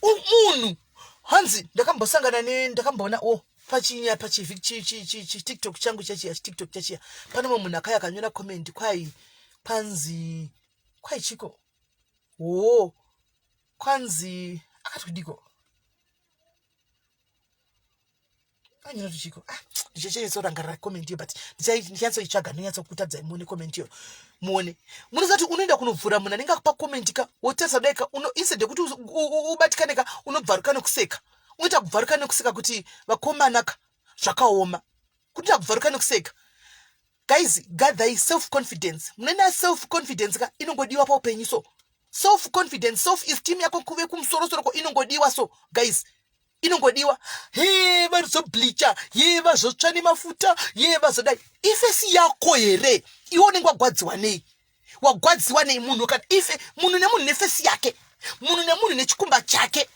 Munhu hanzi ndakamboona pachinya TikTok changu chachiya pane munhu akaya akanyora comment kwai panzi kwai chiko kwanzi akati kudiko anyora tuchiko ndichachitsorangarira comment yo but ndichatsoitsvaga ndinyatsokutadzai muone comment yo muone. Munozati unoenda kunovhura munhu anenge akupa comment ka wotarisa daika instead yekuti ubatikane ka unobvaruka nekuseka. Unoita kubvaruka nekuseka kuti vakomanaka zvakaoma. Kutoita kubvaruka nekuseka. Guys, gather self confidence. Munena self confidence ka inongodiwa pa upenyu so. Self confidence, self esteem yako kuve kumsorosoro ko inongodiwa so. Guys, inongodiwa varizobleacha vazotsva nemafuta vazodai. Ifesi yako here iwo unenge wagwadziwa nei munhu kati ife munhu nemunhu nefesi yake, munhu nemunhu nechikumba chake,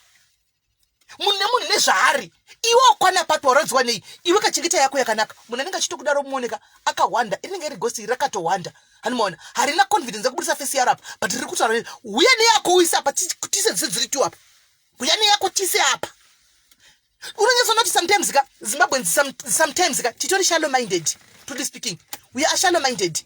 munhu nemunhu nezvaari iwo kwana pato waradziwa nei. Iwe kachengeta yako yakanaka. Munhu anenge achitokudaro muoneka akawanda inenge iri gosi rakatowanda. Hanimaona harina confidence yekubudisa fesi yarapa but riri kutaura uya neyako uisa apa tise dziri tu apa uya neyako tise apa. Unonyazonoti sometimes ka Zimbabweans sometimes ka titori shallow minded. Truly speaking, we are shallow minded.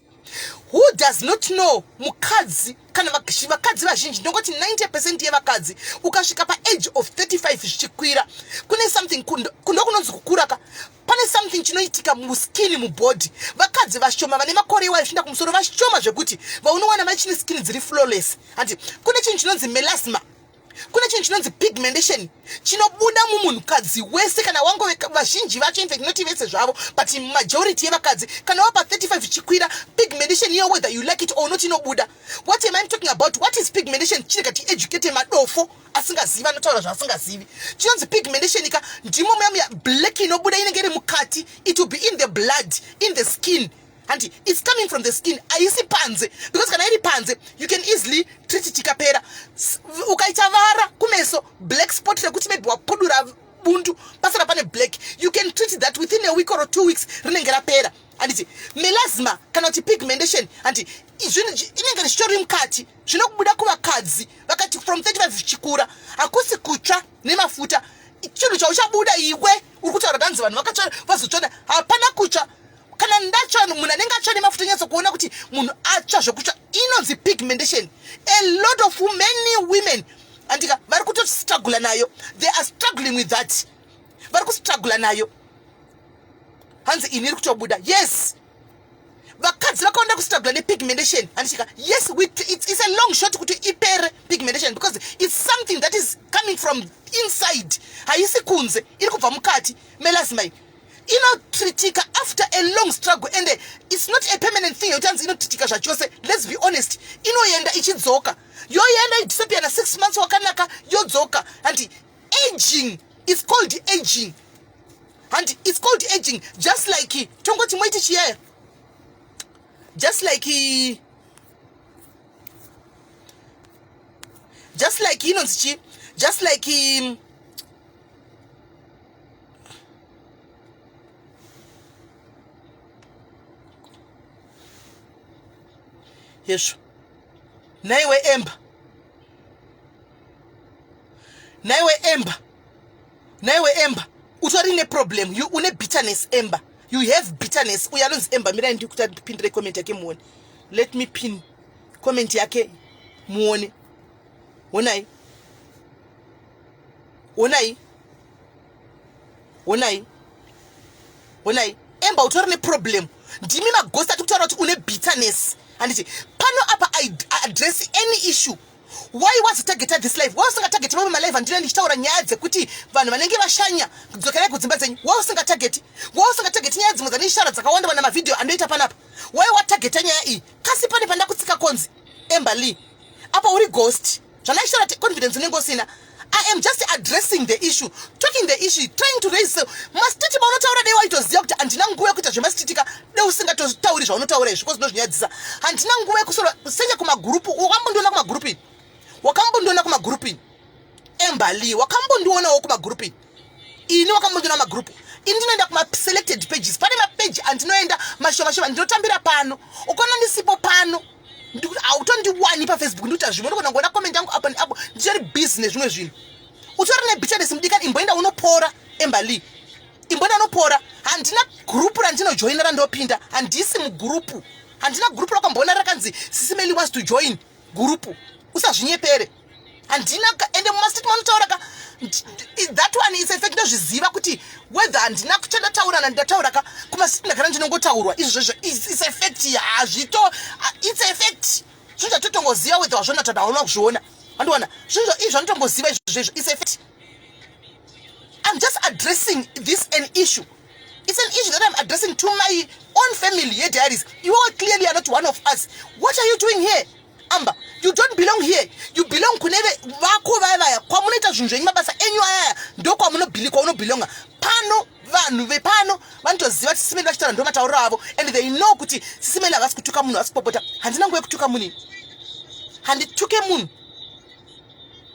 Who does not know mukadzi kana vakadzi vazhinji ndongoti 90% yevakadzi ukasvika pa age of 35 zvichikwira kune something kunonzi kukura ka pane something chinoitika muskini mubody. Vakadzi vashoma vane makore iwayo zvinda kumusoro vashoma zvekuti vaunowana machine skin dziri flawless. Ati kune chinhu chinonzi melasma, kune chinhu chinonzi pigmentation chinobuda mumunhukadzi wese kana wangu vazhinji vacho in fact not vese zvavo but majority yevakadzi kana wapa 35 chikwira pigmentation here whether you like it or not inobuda. What am I talking about? What is pigmentation? Chikati educate madofo asingaziva notaura zvasingazivi. Chinonzi pigmentation ika ndimo mya black inobuda inenge iri mukati. It will be in the blood, in the skin. And it's coming from the skin. Aisi panze. Because kana iri panze, you can easily treat it ikapera. Ukaita vara kumeso black spot rekuti maybe wapudura bundu pasara pane black. You can treat that within a week or 2 weeks rinenge rapera. And it's melasma kana kuti pigmentation. And inenge rishori mukati. Zvinokubuda kuvakadzi vakati from 35 zvichikura. Hakusi kutsva nemafuta. Chinhu chauchabuda iwe uri kutaura danzi vanhu vakatsva vazotsvana hapana kutsva. Kana ndatsva munhu anenge atsva nemafuta nyatso kuona kuti munhu atsva zvokutsva inonzi pigmentation. A lot of many women andika vari kutostruggle nayo. They are struggling with that. Vari kustruggle nayo. Hanzi iniri kutobuda. Yes. vakadzi vakaenda kustruggle nepigmentation handisvika yes it's a long shot kuti ipere pigmentation because it's something that is coming from inside haisi kunze iri kubva mukati melasma inotritika after a long struggle and it's not a permanent thing yotanzi inotritika zvachose. Let's be honest, inoenda ichidzoka yoenda idisappear na 6 months wakanaka yodzoka and aging is called aging and it's called aging just like tongoti mwaiti chiyaya just like inonzi just like yesho naiwe ember utori ne problem you une bitterness ember you have bitterness uyanonzi ember mira ndi kuti pindire comment yake muone. Let me pin comment yake muone. Onai ember utori ne problem ndimi maghost atukutaura kuti une bitterness handiti pano apa I address any issue. Why was it targeted this life? Why was it targeted my life and didn't tell nyaya dzekuti vanhu vanenge vashanya kudzokera kudzimba dzenyu? Why was it targeted nyaya dzimwe dzanishara dzakawanda vana mavideo anoita panapa? Why what target nyaya iyi? Kasi pane panda kutsika konzi Emberly apa uri ghost zvanaishara confidence unenge usina. I am just addressing the issue, talking the issue, trying to raise mastiti baunotaura dei waitoziva kuti handina nguva yekuita zvemasitika dei usingatotauri zvaunotaura izvi because ndozvinyadzisa. Handina nguva yekusora senya kumagurupu. Wakambondiona kumagurupu Emberly wakambondionawo kumagurupu ini wakambondiona magurupu ini ndinoenda kuma selected pages pane mapage andinoenda mashoma ndinotambira pano ukaona ndisipo pano autondiwani pafacebook ndikuita zvimwe ndikona ngoona comment yangu apa neapo ndichiri business zvimwe zvinhu utori nebitterness mudikani imboenda unopora Emberly imboenda unopora. Handina gurupu randinojoina randopinda handisi mugurupu handina gurupu rakamboona rakanzi SIS MELLY wants to join gurupu usazvinyepere handina ende mumastate manotaura that one is effect ndozviziva kuti whether handina kuchandataura ndataura kumastate ndagara ndinongotaurwa izvozvo is effect hazvito it's effect zvinhu zvatotongoziva whether wazvona tada hauna kuzviona handiona zvinhu izvo anotongoziva izvozvo is effect. I'm just addressing this an issue. It's an issue that I'm addressing to my own family here, diaries. You all clearly are not one of us. What are you doing here? Amber, you don't belong here. You belong kuneve vako vaya kwamunoita zvinhu zvenyu mabasa enyu ayaya ndokwamunobelonga pano. Vanhu vepano vanotoziva kuti SIS MELLY vachitaura ndo matauriro avo and they know kuti SIS MELLY havasi kutuka munhu, havasi kupopota. Handina nguva yekutuka munhu, handituke munhu.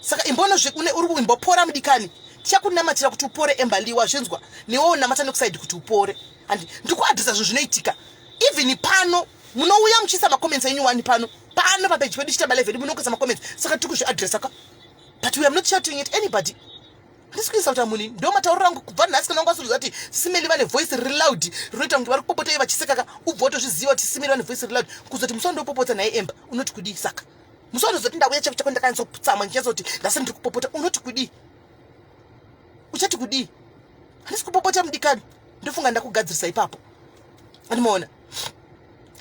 Saka imbonozve uri kuimbopora mudikani tichakunamatira kuti upore Emberly wazvinzwa newewo namata nekuside kuti upore and ndikuadresa zvinhu zvinoitika even pano munouya muchiisa macomments enyu wani pano papeji pedu chitamba 11 munokuisa macomments saka tiri kuzviadresa but we are not shouting at anybody. Handisi kuisa kuti muni ndo matauriro angu kubva nhasi kana ungasudza kuti SIS MELLY vane voice reloud rinoita kuti vari kupopota iye vachiseka ubva watozviziva kuti SIS MELLY vane voice reloud kuzoti musandopopota naye Ember unoti kudii. Saka musandozoti ndauya chako ndakanyatsotsama ndichazoti ndasi ndiri kupopota unoti kudii uchati kudii. Handisi kupopota mudikani ndofunga ndakugadzirisa ipapo andimoona.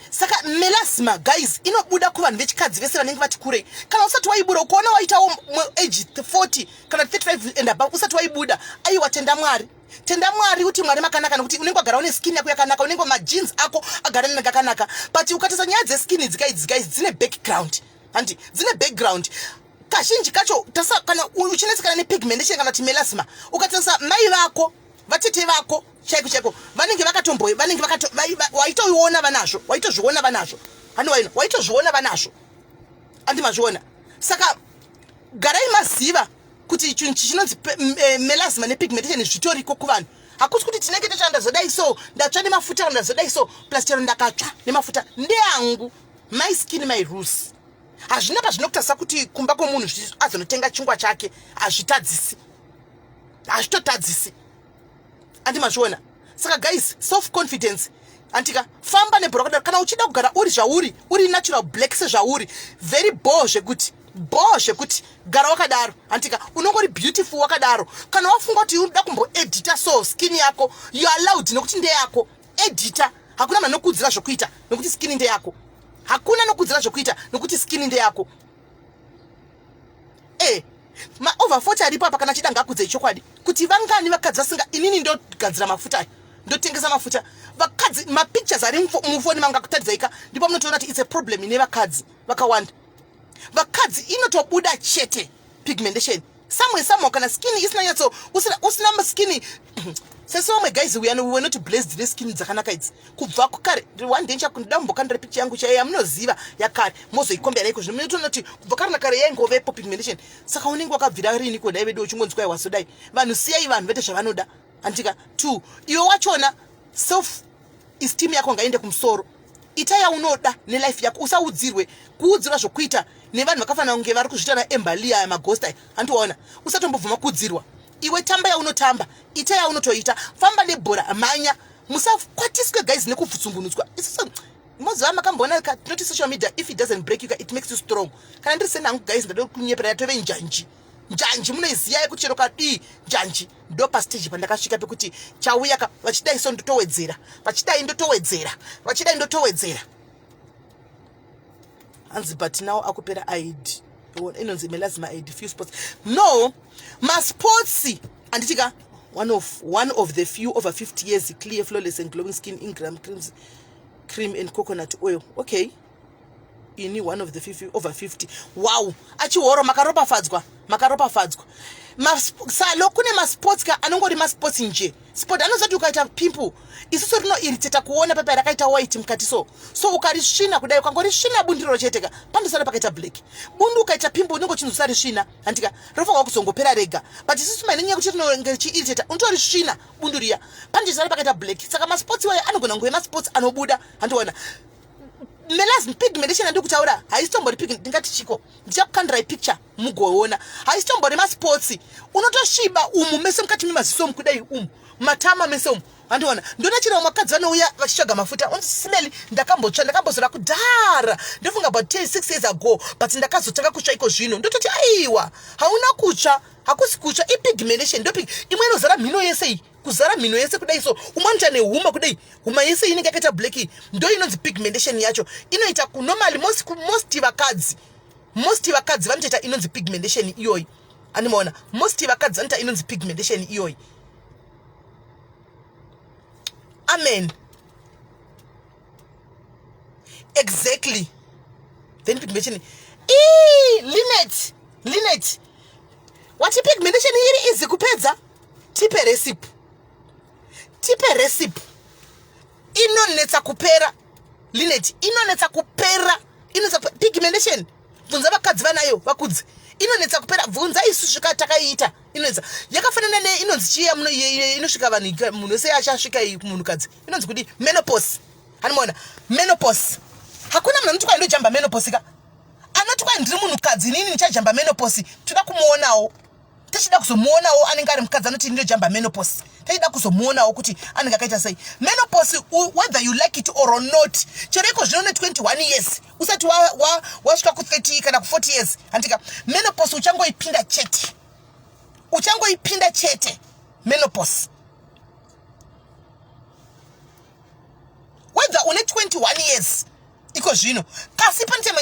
Saka melasma guys inobuda kuvanhu vechikadzi vese vanenge vati kurei. Kana usati waibuda ukaona waitawo age 40 kana 35 and above usati waibuda aiwa tenda Mwari kuti Mwari makanaka nokuti unenge wagara une skin yako yakanaka unenge majeans ako agara nanga kanaka but ukatisa nyaya dzeskin guys dzine background handi dzine background kazhinji kacho tasa kana uchinesikana nepigmentation kana kuti melasma ukatisa mai vako vatete vako chaiko vanenge waitoiona vanazvo waitozviona vanazvo hanowaino waitozviona vanazvo andimazviona. Saka garai maziva kuti chinhu chinonzi melasma nepigmentation zvitoriko kuvanhu. Hakusi kuti tinenge tochanda zodai so ndatsva nemafuta kana ndazodai so plus chero ndakatsva nemafuta ndeangu my skin my rules. Hazvina pazvinokutarisa kuti kumba kwomunhu azonotenga chingwa chake hazvitotadzisi andimazviona. Saka guys self confidence antika famba nebhora kana uchida kugara uri zvauri uri natural black sezvauri very bold zvekuti gara wakadaro antika unongori beautiful wakadaro. Kana wafunga kuti unoda kumboedita so skin yako you are allowed nekuti ndeyako edita hakuna mwana nokudzira zvokuita nokuti skin nde yako. Hakuna nokudzira zvokuita nokuti skin nde yako. Ma over 40 aripo apa kana chida ngakudze chokwadi kuti vangani vakadzi vasinga inini ndo gadzira mafuta ndo tengesa mafuta vakadzi ma pictures ari mufoni manga kutadzaika ndipo munotoona kuti it's a problem ine vakadzi vakawanda. Vakadzi inotobuda chete pigmentation somewhere kana skin isina nyatso usina skin sesomwe guys we were not blessed the skin dzakanaka idzi kubva kukare one day nchakundambo kandira picture yangu chaya munoziva yakare mozoikombera iko zvino munotoona kuti kubva kare nakare yaingovepo pigmentation saka unenge wakabvira rini ko dai vedu uchingonzwa iwasodai vanhu siyai vanhu vete zvavanoda antika 2 iwe wachona self esteem yako ngaende kumusoro ita yaunoda nelife yako usaudzirwe kuudzirwa zvokuita nevanhu vakafanira kunge vari kuzvita naembalia yamagosta antiwaona usatombobvuma kuudzirwa iwe tamba yaunotamba ita yaunotoita famba nebhora manya musakwatiswe guys nekubvutsungunutswa isiso moziva makamboona tinoti social media if it doesn't break you it makes you strong kana ndiri senangu guys ndada kunyepera yatove njanji munoiziya yekuti chero kadi njanji ndo pastage pandakasvika pekuti chauya vachidai so ndotowedzera vachidai ndotowedzera hanzi but now akupera id inonzi melazima id few sports no masports anditika one of the few over 50 years clear flawless and glowing skin Ingram cream and coconut oil. Okay, ini one of the 50 over 50. Wow, achihoro makaropafadzwa salo kune masports ka anongori masports nje sport anozati ukaita pimple isusu rino irritata kuona pepa rakaita white mukati so ukarisvina kudai ukangorisvina bundiro cheteka pandosara pakaita black bundu ukaita pimple unenge uchinzosari svina andika rofa kuzongopera rega but isusu mainenya kuti rinenge chiirritata unotorisvina bundu riya pandosara pakaita black saka masports waya anogona ngove masports anobuda andiona melazima pigmentation andikutaura haisitombori ndingati chiko ndichakukandira picture mugoona haisitombori masports unotosviba umu mese mukati memaziso mukudai matama mese andiona ndona chiro makadzi vanouya vachitsvaga mafuta unzi smell ndakambozora kudhara ndofunga about 6 years ago but ndakazotanga kutsva iko zvino ndototi aiwa hauna kutsva hakusi kutsva ipigmentation ndopi imwe inozara mhino yese iyi kuzara mhino yese kudai so umwancha nehuma kudai huma yese inenge yakaita black ndo inonzi pigmentation yacho inoita normally most vakadzi vanotoita inonzi pigmentation iyoyi animaona most vakadzi vanoita inonzi pigmentation iyoyi. Amen. Exactly. Then pigmentation. Linet. What pigmentation here is kupedza? Tipe recipe. Inonetsa kupera. Linet. Inonetsa kupera. Inonetsa pigmentation. Vunza vakadzi vanayo vakudzi. Inonetsa kupera vunza isusvika takaita inonetsa yakafanana ne inonzi chiya muno inosvika vanhu munhu sei achasvika munhukadzi inonzi kuti menopause animaona menopause hakuna munhu anoti kwaindojamba menopause ka anoti kwaindiri munhukadzi inini ndichajamba menopause toda kumuonawo tichida kuzomuonawo anenge ari mukadzi anoti ndinojamba menopause tichida kuzomuonawo kuti anenge akaita sei menopause whether you like it or not chero iko zvino 21 years usati wasvika ku30 kana ku40 years andika menopause uchangoipinda chete menopause whether une 21 years iko zvino kasi panitema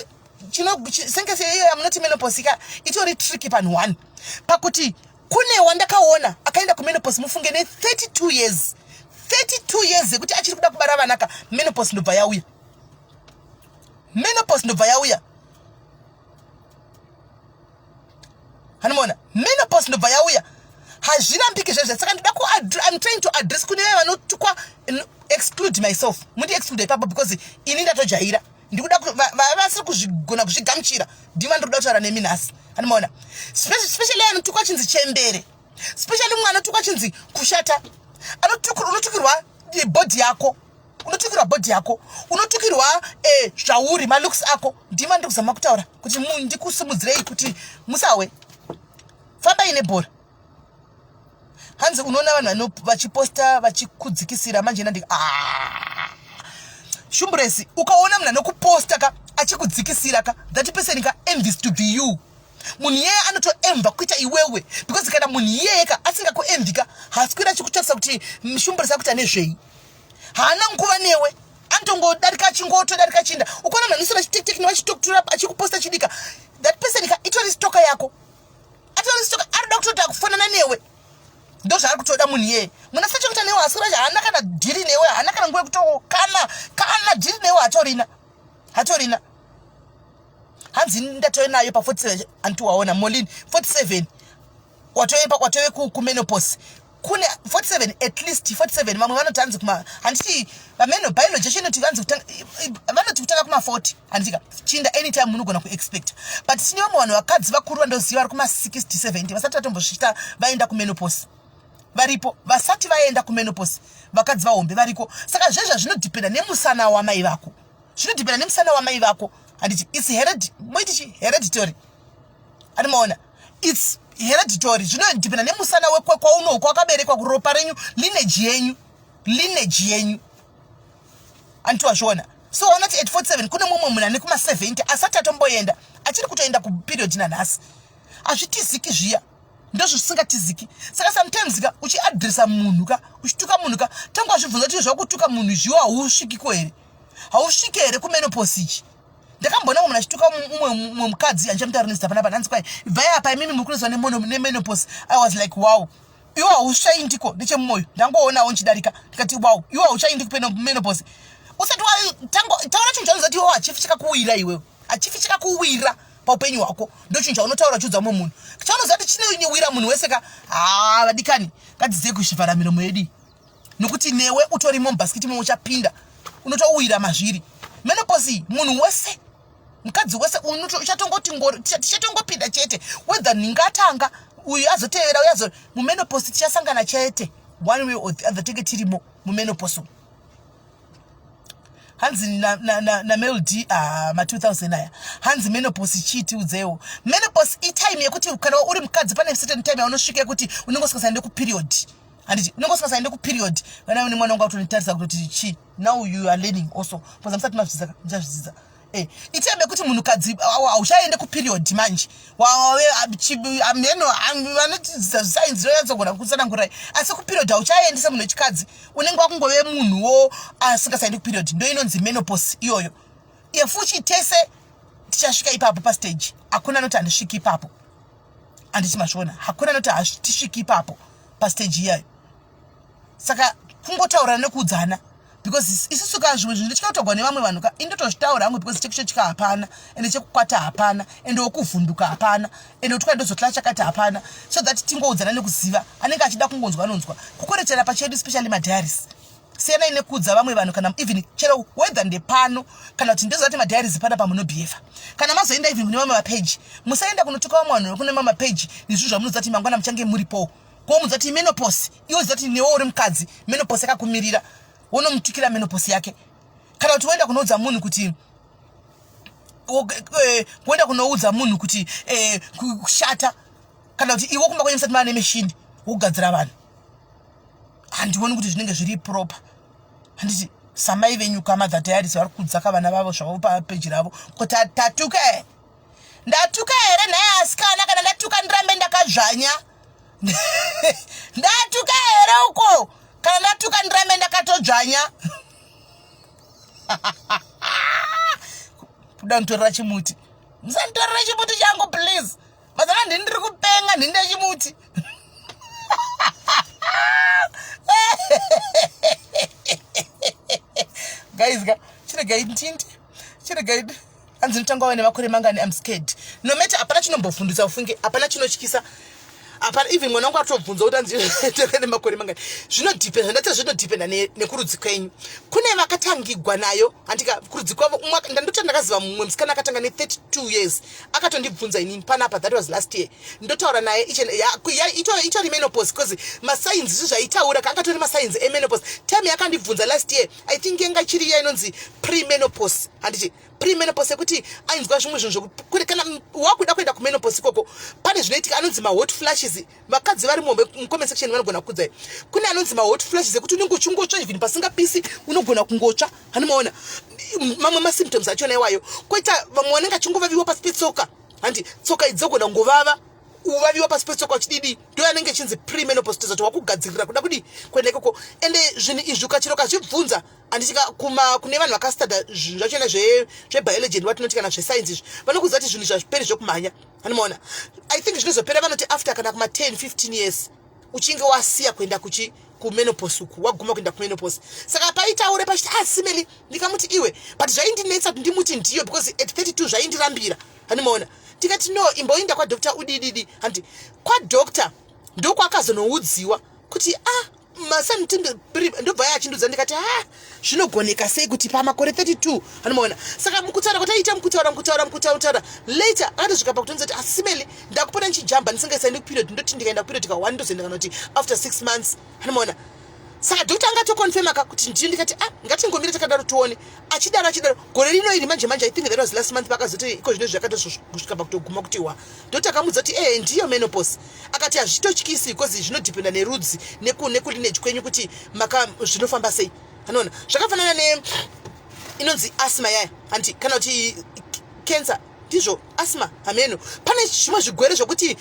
senge seyo yamunoti menopause ka itori tricky pan one pakuti kune wandakaona akaenda kumenopause mufunge ne 32 years kuti achiri kuda kubara vanaka menopause ndobva yauya hanimona menopause ndobva yauya hazvirambiki zvezve saka ndida I'm trying to address kune vanotukwa exclude myself mundi exclude ipapo because ini ndatojaira ndikuda vasiri kuzvigona kuzvigamuchira ndima ndikuda kutaura nemi nhasi hanimona especially anotukwa chinzi chembere especially mwana anotukwa chinzi kushata unotukirwa body yako unotukirwa zvauri malooks ako ndima ndikuzama kutaura kuti ndikusimudzirei kuti musawe famba ine bhora hanzi unoona vanhu vachiposta vachikudzikisira manje nandika shumburesi ukaona munhu anokuposta ka achikudzikisira ka that person ka envies to be you munhu yeye anotoemva kuita iwewe because kana munhu yeye ka asingakuenvi ka hasikwira chikutarisa kuti shumburesi akuita nezvei haana nguva newe antongodarika chingoto darika chinda ukona manisira chitektek ne wachitoktura achikuposta chidika that person itori stoka yako atori stoka arida kutota kufanana newe ndo zvari kutoda munhu yeye muna sacho kuti newe asira hana kana dhiri newe hana kana nguva kuto kana dhiri newe hatorina hanzi ndatoe nayo pa 47 antu waona Molini 47 watoe kumenopause kune 47 at least 47 mamwe vanotanzi kuma handiti vameno biology chinoti vanzi vanoti kutanga kuma 40 handitika chinda anytime munogona kuexpect but tine vamwe vanhu vakadzi vakuru vandoziva vari kuma 60 70 vasati vatombosvika vaenda kumenopause varipo vasati vaenda kumenopause vakadzi vahombe variko saka zvezva zvinodhipenda nemusana wamai vako zvinodhipenda nemusana wamai vako handiti it's hereditary animaona it's hereditary zvinodhipenda nemusana kwaunoku wakaberekwa kuropa renyu lineage yenyu antiwazviona so wanati at 47 kune mumwe munhu ane kuma 70 asati atomboenda achiri kutoenda kuperiod nanhasi hazvitiziki zviya ndozvo zvisingatiziki saka sometimes ka uchiadresa munhu ka uchituka munhu ka tangu wazvibvunza kuti zvakutuka munhu zviwa hausvikiko here hausviki here kumenopause ichi ndakambona munhu achituka mumwe mukadzi anjamutarinisa panapa ndanzi kwai bvai apa imimi muri kurizwa nemenopause I was like wow iwe haushaindiko nechemumwoyo ndangoonawo nchidarika ndikati wow iwe hauchaindi kumenopause usati taura chinhu chaunoziva kuti iwe hachifichika kuwira iwewe hachifichika kuwira paupenyu hwako ndo chinhu chaunotaura chiudza mumwe munhu chaunoziva kuti chinowira munhu wese ka vadikani ngadzizive kushivhara miromo yedu nokuti newe utorimo mubhasikiti momwe uchapinda unotowira mazviri menopause munhu wese mukadzi wese tichatongopinda chete whether ningatanga uyu azotevera uyu mumenopause tichasangana chete one way or the other tenge tirimo mumenopause hanzi na melody ma 2000 aya hanzi menopause chiti udzewo menopause itime yekuti kana uri mukadzi pane certain time yaunosvika kuti unongosingasaende kuperiod handiti unongosingasaende kuperiod kana une mwana wangu autonditarisa kuti chi now you are learning also because msati mazvidzidza itime yekuti munhukadzi hauchaende kuperiod manje ameno vanotidzidza zvisainzi royatsogona kutsanangurai asi kuperiod hauchaendesa munhu wechikadzi unenge wakungove munhuwo asingasaendi kuperiod ndo inonzi menopause iyoyo yefuchi tese tichasvika ipapo pastage hakuna noti handisviki ipapo handiti mazviona hakuna noti hatisviki ipapo pastage iyayo saka kungotaura nekuudzana because isusu ka zvimwe zvinhu ndichikautogwa nevamwe vanhu ka indotozvitaura hangu because chekuchetyika hapana ende chekukwata hapana ende wokuvhunduka hapana ende kuti kwaindozotla chakati hapana so that tingoudzana nekuziva anenge achida kungonzwa anonzwa kukoretera pachedu especially madiaries siyana inekuudza vamwe vanhu kana even chero whether ndepano kana kuti ndozati madiaries pana pamunobhihevha kana mazoenda even kune vamwe mapage musaenda kunotuka vamwe vanhu kune vamwe mapage nezvinhu zvamunozati mangwana muchange muripo ko muzati menopause iwo zati newo uri mukadzi menopause yakakumirira unomutukira menopause yake kana kuti woenda kunoudza munhu kuti woenda kunoudza munhu kuti kushata kana kuti iwe kumba kwenyu musati maane meshini wokugadzira vanhu handioni kuti zvinenge zviri proper handiti samai venyu kamadha diaries vari kudzaka vana vavo zvavo papeji ravo kuti tatuka ndatuka here naye asikana kana ndatuka ndirambe ndakadzvanya ndatuka here uko kana ndatuka ndirambe ndakatodzvanya kuda nditorera chimuti musanditorera chimuti changu please mazana ndiri kupenga ndinde chimuti guys chiregai ntinde chiregai hanzi nditanga wene makore mangani I'm scared no matter apana chinombofundisa ufunge apana chinochikisa apana even mwana wangu atobvunza kuti hanzi tekene makore mangani zvinodependa ndati zvinodependa nekurudzi kwenyu kune vakatangigwa nayo handika kurudzi kwavo ndandoti ndakaziva mumwe musikana akatanga ne32 years akatondibvunza inini panapa that was last year ndotaura naye itori menopause because masainzi zvaitaura akatori masainzi emenopause time yakandibvunza last year I think yenga chiri iya inonzi premenopause handiti premenopause yekuti ainzwa zvimwe zvinhu zvokuti kana wakuda kuenda kumenopause ikoko pane zvinoitika anonzi mahot flashes vakadzi vari mucomment section vanogona kukudzai kune anonzi mahot flashes ekuti unenge uchingotsva even pasingapisi unogona kungotsva hanimaona mamwe masymptoms achona iwayo koita vamwe vanenge achingovaviwa pasi petsoka handi tsoka idzogona kungovava uvaviwa pasi petsoka chididi ndo anenge chinzi premenopause tozati wakugadzirira kuda kudi kuenda ikoko ende zvinhu izvi ukachira ukazvibvunza andisika kune vanhu vakastada zvinhu zvachona zvebiology and watinoti kana zvesainzi izvi vanokuudza kuti zvinhu zvazviperi zvokumhanya anomaona I think zvinozopera vanoti after kana kuma 10-15 years uchinge wasiya kuenda kumenopause uku waguma kuenda kumenopause saka paitaure pachiti SIMELLY ndikamuti iwe but zvaindinetsa kuti ndimuti ndiyo because at 32 zvaindirambira anomaona tikati no imboinda kwadokta udididi handi kwadokta ndokwakazonoudziwa kuti ndobva yachindudza ndikati zvinogoneka sei kuti pamakore 32 anomaona saka mukutaura kuti aita mukutaura later akatosvika pakutonza kuti SIMELLY ndakupota ndichijamba ndisingasaini kuperiod ndoti ndikaenda kuperiod ka 1 ndozoenda kana kuti after 6 months anomaona saka dokta angatokonfirma kuti ndiyo ndikati ngatingomira takadaro tuone achidaro gore rino iri manje I think that was last month pakazoti iko zvino zvakatosvika pakutoguma kuti dokta akamudza kuti ndiyo menopause akati hazvitotyisi because zvinodhipenda nerudzi nekulineage kwenyu kuti maka zvinofamba sei anoona zvakafanana inonzi asthma yaya handi kana kuti cancer ndizvo asthma hameno pane zvimwe zvigwere zvokuti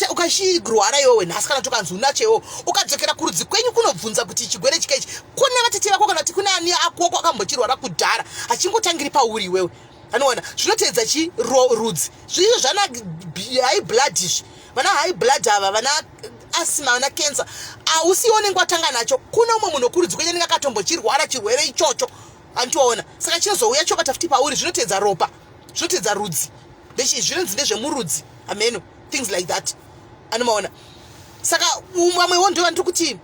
ukachirwara iwewe nhasi kana tokanzi unachewo ukadzokera kurudzi kwenyu kunobvunza kuti chigwere chikaichi kune vatete vako kana kuti kune ani akoko akambochirwara kudhara achingotangiri pauri iwewe anoona zvinotedza rudzi zvizvo zvana high blood izvi vana high blood ava vana asthma vana cancer hausiwo nenge watanga nacho kuna umwe munhu kurudzi kwenyu anenge akatombochirwara chirwere ichocho anitoona saka chinozouya chokata futi pauri zvinotedza ropa zvinotedza rudzi zvinonzi ndezvemurudzi ameno things like that anomaona saka mamwewo ndo vanti kuti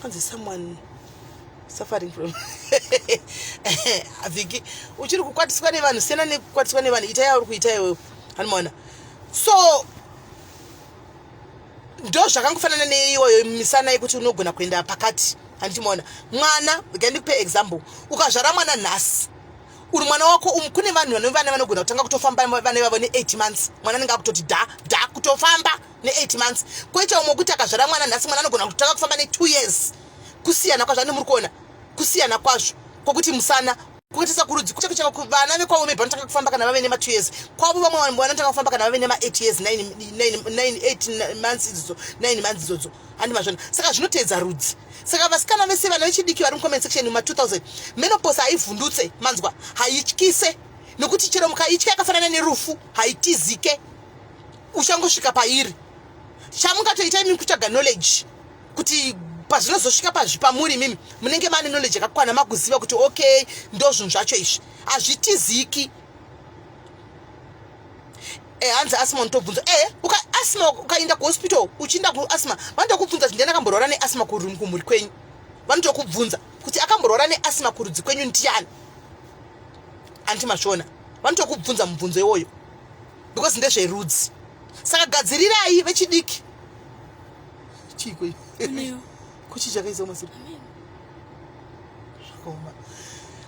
kanzi someone suffering from Viki uchiri kukwatiswa nevanhu sena nekukwatiswa nevanhu ita uri kuita iwewe anomaona so ndo zvakangofanana neiyoyo misana yekuti unogona kuenda pakati handimoona mwana ndikupe example ukazvara mwana nhasi uri mwana wako kune vanhu vanogona kutanga kutofamba vana vavo ne8 months mwana anenge akutoti dha kutofamba ne8 months koita umwe kuti akazvara mwana nhasi mwana anogona kutanga kufamba ne2 years kusiyana kwazvo muri kuona kusiyana kwazvo kwokuti musana kuitisa kurudzi kucheka vana vekwavo maybe vanotanga kufamba kana vave nema2 years kwavo vamwe vanotanga kufamba kana vave nema8 years 8 months idzodzo 9 months idzodzo handi mazvona saka zvinotedza rudzi saka vasikana vese vana vechidiki vari mucomment section muma2000 menopause haivhundutse manzwa haityise nokuti chero mukaitya yakafanana nerufu haitizike uchangosvika pairi chamungatoita imi kutsvaga knowledge kuti pazvinozosvika pamuri mimi munenge mane knowledge yakakwana makuziva kuti okay ndo zvinhu zvacho izvi hazvitiziki hanzi asthma unotobvunza asthma ukaenda kuhospital uchienda kuasthma vanotokubvunza kuti ndiani akamborwara neasthma kumhuri kwenyu vanotokubvunza kuti akamborwara neasthma kurudzi kwenyu ndiani anti mashona vanotokubvunza mubvunzo iwoyo because ndezverudzi saka gadzirirai vechidiki chikwe kuchichakaisa umasiri zvakaoma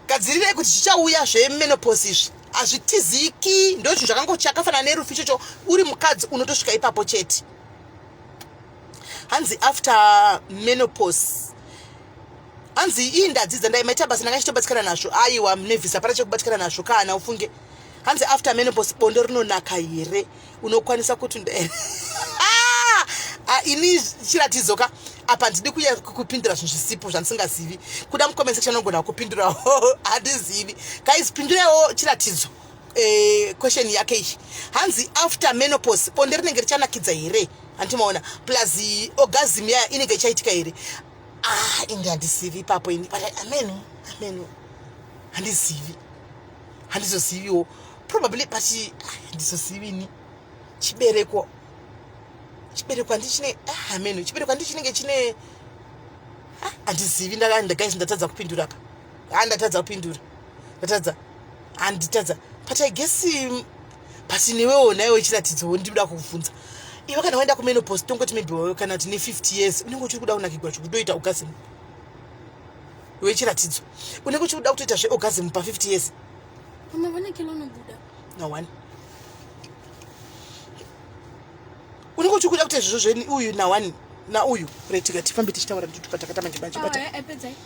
gadzirirai kuti zvichauya zvemenopause izvi hazvitiziki ndo zvinhu zvakangochakafanana nerufu ichocho uri mukadzi unotosvika ipapo chete hanzi after menopause hanzi ii ndadzidza ndaimaita basa ndangachitobatikana nazvo aiwa nevhisa pana chekubatikana nazvo kana ufunge hanzi after menopause bondo rinonaka here unokwanisa kuti ini chiratidzoka apa ndidi kuya kupindura zvinhu zvisipo zvandisingazivi kuda mucomment section anogona kupindurawo handizivi guys pindurawo chiratidzo question yake iyi hanzi after menopause bonde rinenge richanakidza here handimaona plus orgasm yaya inenge ichaitika here indi handizivi ipapo ini but ameno handizoziviwo probably but handizozivi ini chibereko handichine ameno chibereko handichinenge chine handizivi guys ndatadza kupindura apa ndatadza kupindura handitadza but I guess but newewo naiwo chiratidzowo ndinoda kukubvunza iwe kana waenda kumenopause tongoti maybe wawe kana kuti ne50 years unenge uchiri kuda kunakirwa chokutoita orgasm iwe chiratidzo unenge uchiri kuda kutoita zveorgasm pa50 years mama vanekelo nobuda no one unenge uchiri kuda kuita zvizvo zveni uyu na one na uyu retika tifambe tichitaura nditupa takata manje pedzai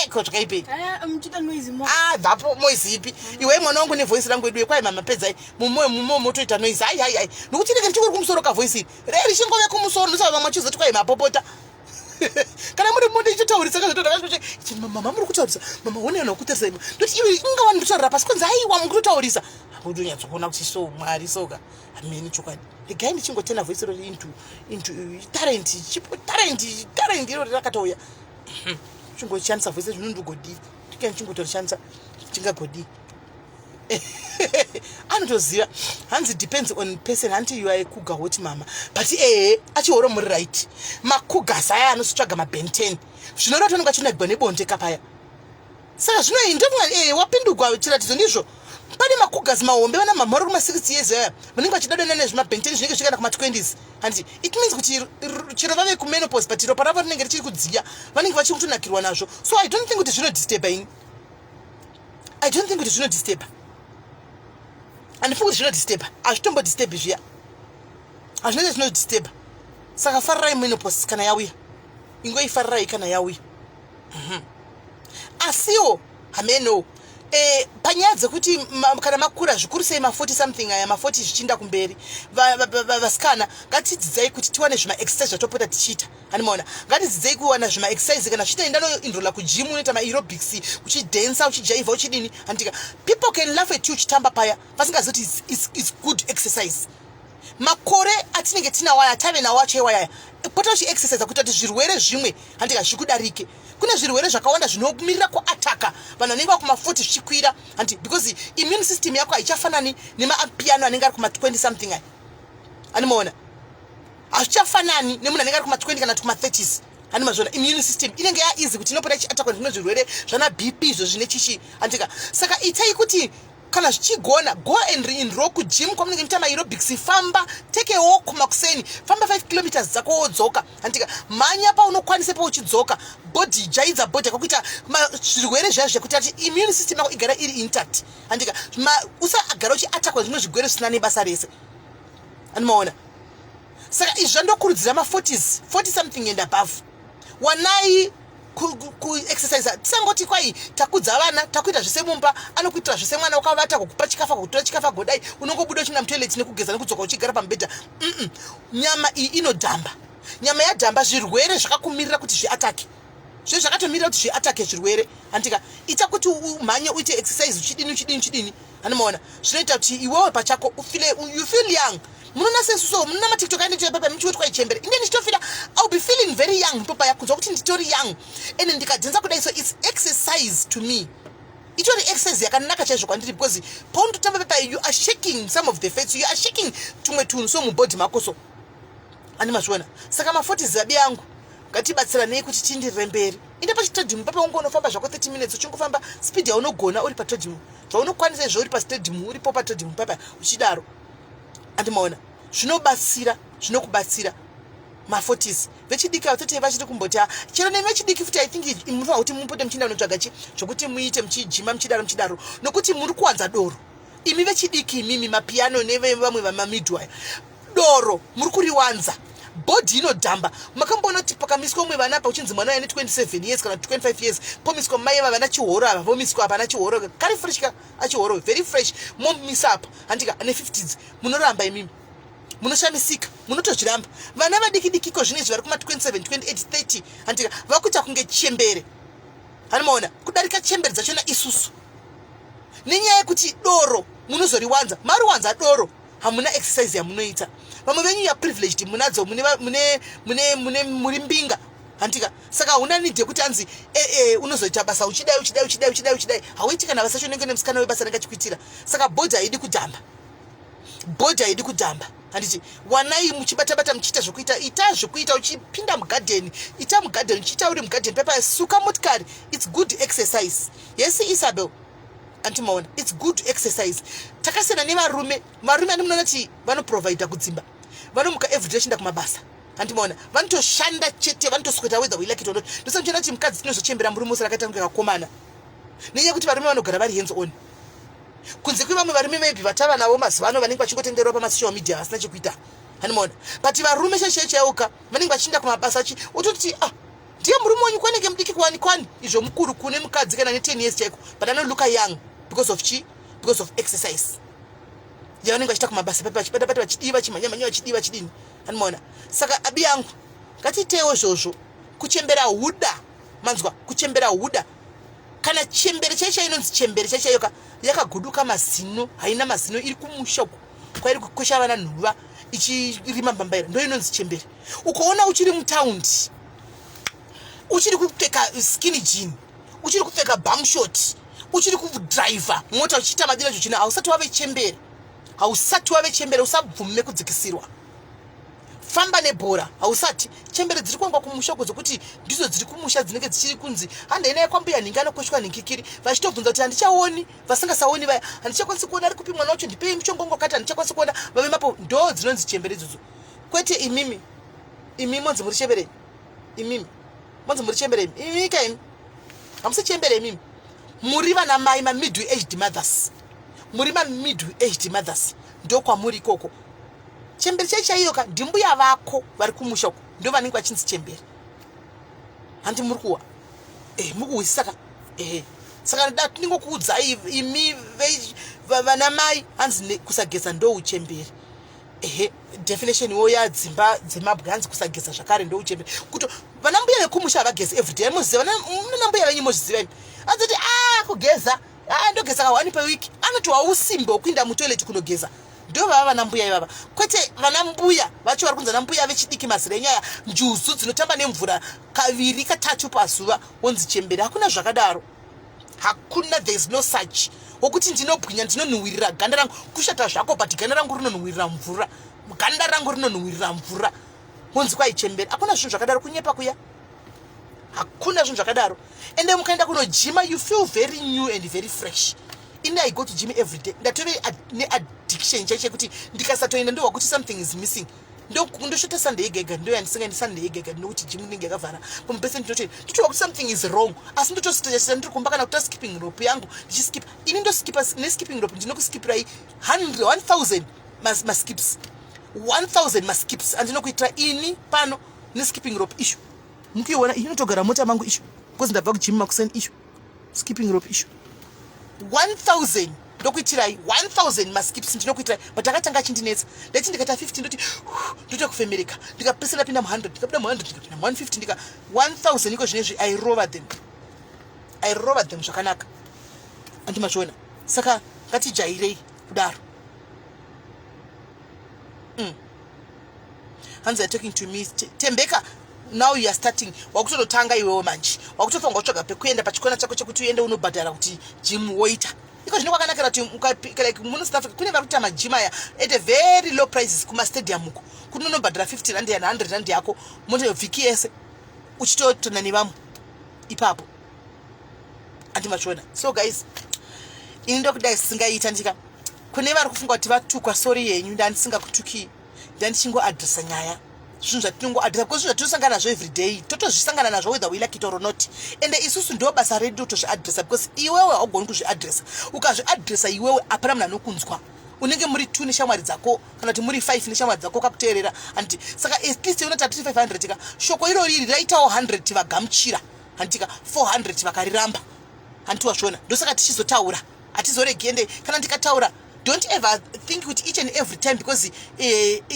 kotsva kaipi Mchita noise mo. bvapo moisi ipi iwe mwana wangu nevoisi rangu edu yekwai mama pedzai mumoyo motoita noisi hai nokuti ndenge ndichingori kumusoro kavoisi reri chingove kumusoro ndosava vamwe chizoti kwai mapopota kana muri mundu ichitaurisa kazvotodakaichi mama muri kutaurisa mama one nokutarisa ima ndoti iwe ingava ndinotaurira pasi kwanzi haiwa muri kutaurisa udonyatsokuona kuti so mwari soka hameni chokwadi regai ndichingotena voisi rori into talent chipo talent iro rakatouya chingoshandisa voisi zvinondogodi tikai ndichingotorishandisa chingagodi anotoziva hanzi depends on person hanti you are kuga hoti mama but achihoro muri right makugas aya anotsvaga mabenten zvinoreva tononga chinagwa nebonde kapaya saka zvinoindomwa wapindugwa chiratidzo ndizvo pane makugas mahombe vana mamhoro kuma-60 years aya vanenge vachidadana nezvimabenten zvinenge zvikana kuma-20s handi it means kuti chero vave kumenopause but ropa ravo rinenge richiri kudziya vanenge vachikutonakirwa nazvo so I don't think kuti zvinodisturba ini I don't think kuti zvinodisturba handifungi kuti zvinodisturba hazvitombodisturbi zviya hazvinenge zvinodisturba saka farirai menopause kana yauya ingoifarirai kana yauya asiwo hameno panyaya dzekuti kana makura zvikuru sei ma40 something aya ma40 zvichinda kumberi vasikana ngatidzidzai kuti tiwane zvima-exercise zvatopota tichiita hanimaona ngatidzidzai kuwana zvima-exercise kana zviita indanoindrola kujimu unoita ma-aerobics uchidhensa uchijaivha uchidini handika people can laugh at you uchitamba paya vasingazoti is good exercise makore atinenge tinawaya tave nawo achaiwayaya pota uchiexercise kuita kuti zvirwere zvimwe handika zvikudarike kune zvirwere zvakawanda zvinomirira kuataka vanhu vanenge vakuma-40 zvichikwira handi because immune system yako haichafanani nemapiano anenge ari kuma-20 something aya animaona hazvichafanani nemunhu anenge ari kuma-20 kana kuma-30s animazvona immune system inenge yaeasy kuti inopota ichiatakwa nezvimwe zvirwere zvana bp izvo zvine chichi handika saka itai kuti kana zvichigona go and reinroll kujim kwamunenge muita ma-aerobics famba take a walk makuseni famba 5 kilometers dzako wodzoka handika mhanya paunokwanise pauchidzoka body jaidza body akakuita zvirwere zvazvo zvekuti ati immune system yako igara iri intact handika usagara uchiatakwa zvimwe zvigwere zvisina nebasa rese animaona saka izvi zvandokurudzira ma-40s 40 something and above wanai kuexercise tisangoti kwai takudza vana takuita zvese mumba anokuitira zvese mwana wakavata kukupa chikafa kutora chikafa godai unongobuda uchinda mutoilet nekugeza nekudzoka uchigara pamubhedha nyama iyi inodhamba nyama yadhamba zvirwere zvakakumirira kuti zviatake zve zvakatomirira kuti zviatake zvirwere handika ita kuti umhanye uite exercise uchidini hanimaona zvinoita kuti iwewe pachako you feel young munona sesuso munona matiktok ainditoya papa muchiwoti kwaichembere inde ndichitofila I'll be feeling very young papa yakunzwa kuti nditori young ende ndikadzenza kudai so it's exercise to me itori exercise yakanaka chaizvo kwandiri because paundotamba papa you are shaking some of the fats you are shaking tumwe tunhu so mubody mako so animazviona saka ma-40 zabi yangu ngatibatsiranei kuti tindirire mberi inde pachitadium papa unge unofamba zvako 30 minutes uchingofamba speed yaunogona uri patadium zvaunokwanisa izvo uri pastadium uripo patadium papa uchidaro andimaona zvinokubatsira ma-40s vechidiki vatotei vachiri kumboti chero nemi vechidiki futi I think munofanira kuti mupote muchienda unotsvaga zvokuti muite muchijima muchidaro nokuti muri kuwanza doro imi vechidiki imimi mapiano nevamwe vamamidwaya doro muri kuriwanza body inodhamba makamboona kuti pakamiswa umwe vana apa uchinzi mwana ane 27 years kana 25 years pomiswa mai vana chihoro ava vomiswa apa ana chihoro kari fresh ka achihoro very fresh momisa apa handika ane 50s munoramba imimi munoshamisika munotozviramba vana vadikidikiko zvinezvi vari kuma 27 28 30 handika vakuita kunge chembere hanimaona kudarika chembere dzachona isusu nenyaya yekuti doro munozoriwanza mariwanza doro hamuna exercise yamunoita vamwe venyu ya privileged munadzo muri mbinga handika saka huna need yekuti hanzi unozoita basa uchidai hauiti kana basa chonenge nemusikana webasa renga chikuitira saka body haidi kudhamba handiti wanai muchibata muchiita zvokuita ita zvokuita uchipinda mugarden ita mugarden uchiita uri mugarden pepa suka motikari it's good exercise yes Isabel antimaona it's good exercise takasiyana nevarume andimunoona kuti vanoprovida kudzimba vanomuka everyday chinda kumabasa andimaona vanotoshanda chete vanotosweta whether we like it or not ndosamuchena kuti mukadzi tinozochembera murume usi rakaita kunge kakomana nenyaya yekuti varume vanogara vari hands on kunze kwevamwe varume maybe vatava navo mazuva ano vanenge vachingotenderwa pamasocial media vasina chekuita hanimaona but varume chechiyauka vanenge vachinda kumabasa utoti ndiye murume wenyu kwanenge mudiki kwani izvo mukuru kune mukadzi kana ne10 years chaiko, but anoluka young because of chi, because of exercise yavanenge vachita kumabasa papi vachibata bata vachidiva chimhanyamhanya vachidiva chidini anomaona. Saka abi yangu ngatiitewo izvozvo, kuchembera huda manzwa, kuchembera huda. Kana chembere chaicha inonzi chembere chaicha yoka yakaguduka mazino, haina mazino, iri kumusha uko kwairi kukosha vana nhuva ichirima mbambaira, ndo inonzi chembere. Ukaona uchiri mutaundi uchiri kupfeka skinny jean, uchiri kupfeka bum short, uchiri kudriver mota uchiita madira zvochina, hausati wave chembere, hausati wave chembere, usabvume kudzikisirwa. Famba nebhora hausati. Chembere dziri kwangwa kumusha kwozokuti ndizo dziri kumusha dzinenge dzichiri kunzi handei naye kwambuya nhingi anokoshwa nhinkikiri, vachitobvunza kuti handichaoni, vasingasaoni vaya handichakwanisi kuona ari kupi mwana wacho ndipei muchongo wakati handichakwanisi kuona vave mapo, ndo dzinonzi chembere idzodzo. Kwete imimi monzi muri chembere, imimi monzi muri chembere, imimi ka imi hamusi chembere, imimi muri vana mai ma middle aged mothers, muri ma middle aged mothers, ndo kwamuri ikoko. Chembere chaichayoka ndimbuya vako vari kumusha uko ndo vanenge vachinzi chembere. Handi muri kuwa mukuwisi. Saka da tinongokuudzai imi vana mai hanzi kusageza ndo uchembere. Definition wo ya dzimba dzemabwanzi kusageza zvakare ndo uchembere. Kuti vana mbuya vekumusha havagezi everyday. Muziva vana mbuya venyu mozviziva imi anzoti kugeza ndogeza ka1 per week, anoti wausimbe wekuinda mutoilet kunogeza, ndo vava vana mbuya ivava. Kwete vana mbuya vacho vari kunzi vana mbuya vechidiki mazira enyaya njuzu dzinotamba nemvura kaviri katatu pazuva wonzi chembere. Hakuna zvakadaro, hakuna, there is no such wokuti ndinobwinya ndinonhuhwirira ganda rangu, kushata zvako but ganda rangu rinonhuhwirira mvura, ganda rangu rinonhuhwirira mvura, wonzi kwai chembere. Hakuna zvinhu zvakadaro, kunyepa kuya, hakuna zvinhu zvakadaro. Ende mukaenda kunojima you feel very new and very fresh. Ine I go to gym every day, ndatove ne-addiction chaiche kuti ndikasatoenda ndo wakuti something is missing, ndoshota Sunday yegega, ndo yandisingaendi Sunday yegega nokuti gym ndinenge yakavhara. Pamupese nditotowa kuti something is wrong, asi ndotosita ndiri kumba kana kuta skipping rope yangu ndichiskipa. Ini ndoskipa neskipping rope ndinokuskipirai 1000 maskips, 1000 maskips andinokuitira ini pano neskipping rope ishu. Mukuiona inotogara mota mangu ishu because ndabva kugym makuseni ishu, skipping rope ishu 1000 ndokuitirai 1000 maskips ndinokuitirai. But akatanga chindinetsa leti ndikata 50 ndoti ndotokufemereka, ndikapesera pinda mu100, ndikapinda mu100, ndikapinda mu150, ndika 1000 iko zvinezvi I rover them zvakanaka, andimazviona. Saka ngatijairei kudaro. Hands are talking to me. Tembeka, now you are starting, wakutotanga iwewo manje, wakutofunga kutsvaga pekuenda pachikona chako chekuti uende unobhadhara kuti gym woita. Iko zvino kwakanakira kuti like muno South Africa kune vari kuita majima aya at a very low prices kuma stadium uko, kuti unobhadhara 50 rand and 100 rand yako moto vhiki yese uchitotona nevamwe ipapo, andimachona. So guys, ini ndokudai singaita ndika kune vari kufunga kuti vatukwa, sorry yenyu, ndandisingakutuki, ndandichingoadresa nyaya zvinhu zvatinongoadresa because zvinhu zvatinosangana nazvo everyday, totozvisangana nazvo whether we like it or not. Ende isusu ndo basa redu tozviadresa because iwewe haugoni kuzviadresa. Ukazviadresa iwewe hapana munhu anokunzwa, unenge muri 2 neshamwari dzako kana kuti muri 5 neshamwari dzako kakuteerera. And saka at least unoti atiri 500 tika shoko irori raitawo 100 vagamuchira, handika 400 vakariramba, handiwazvona. Ndosaka tichizotaura hatizoregi. Ende kana ndikataura, don't ever think with each and every time because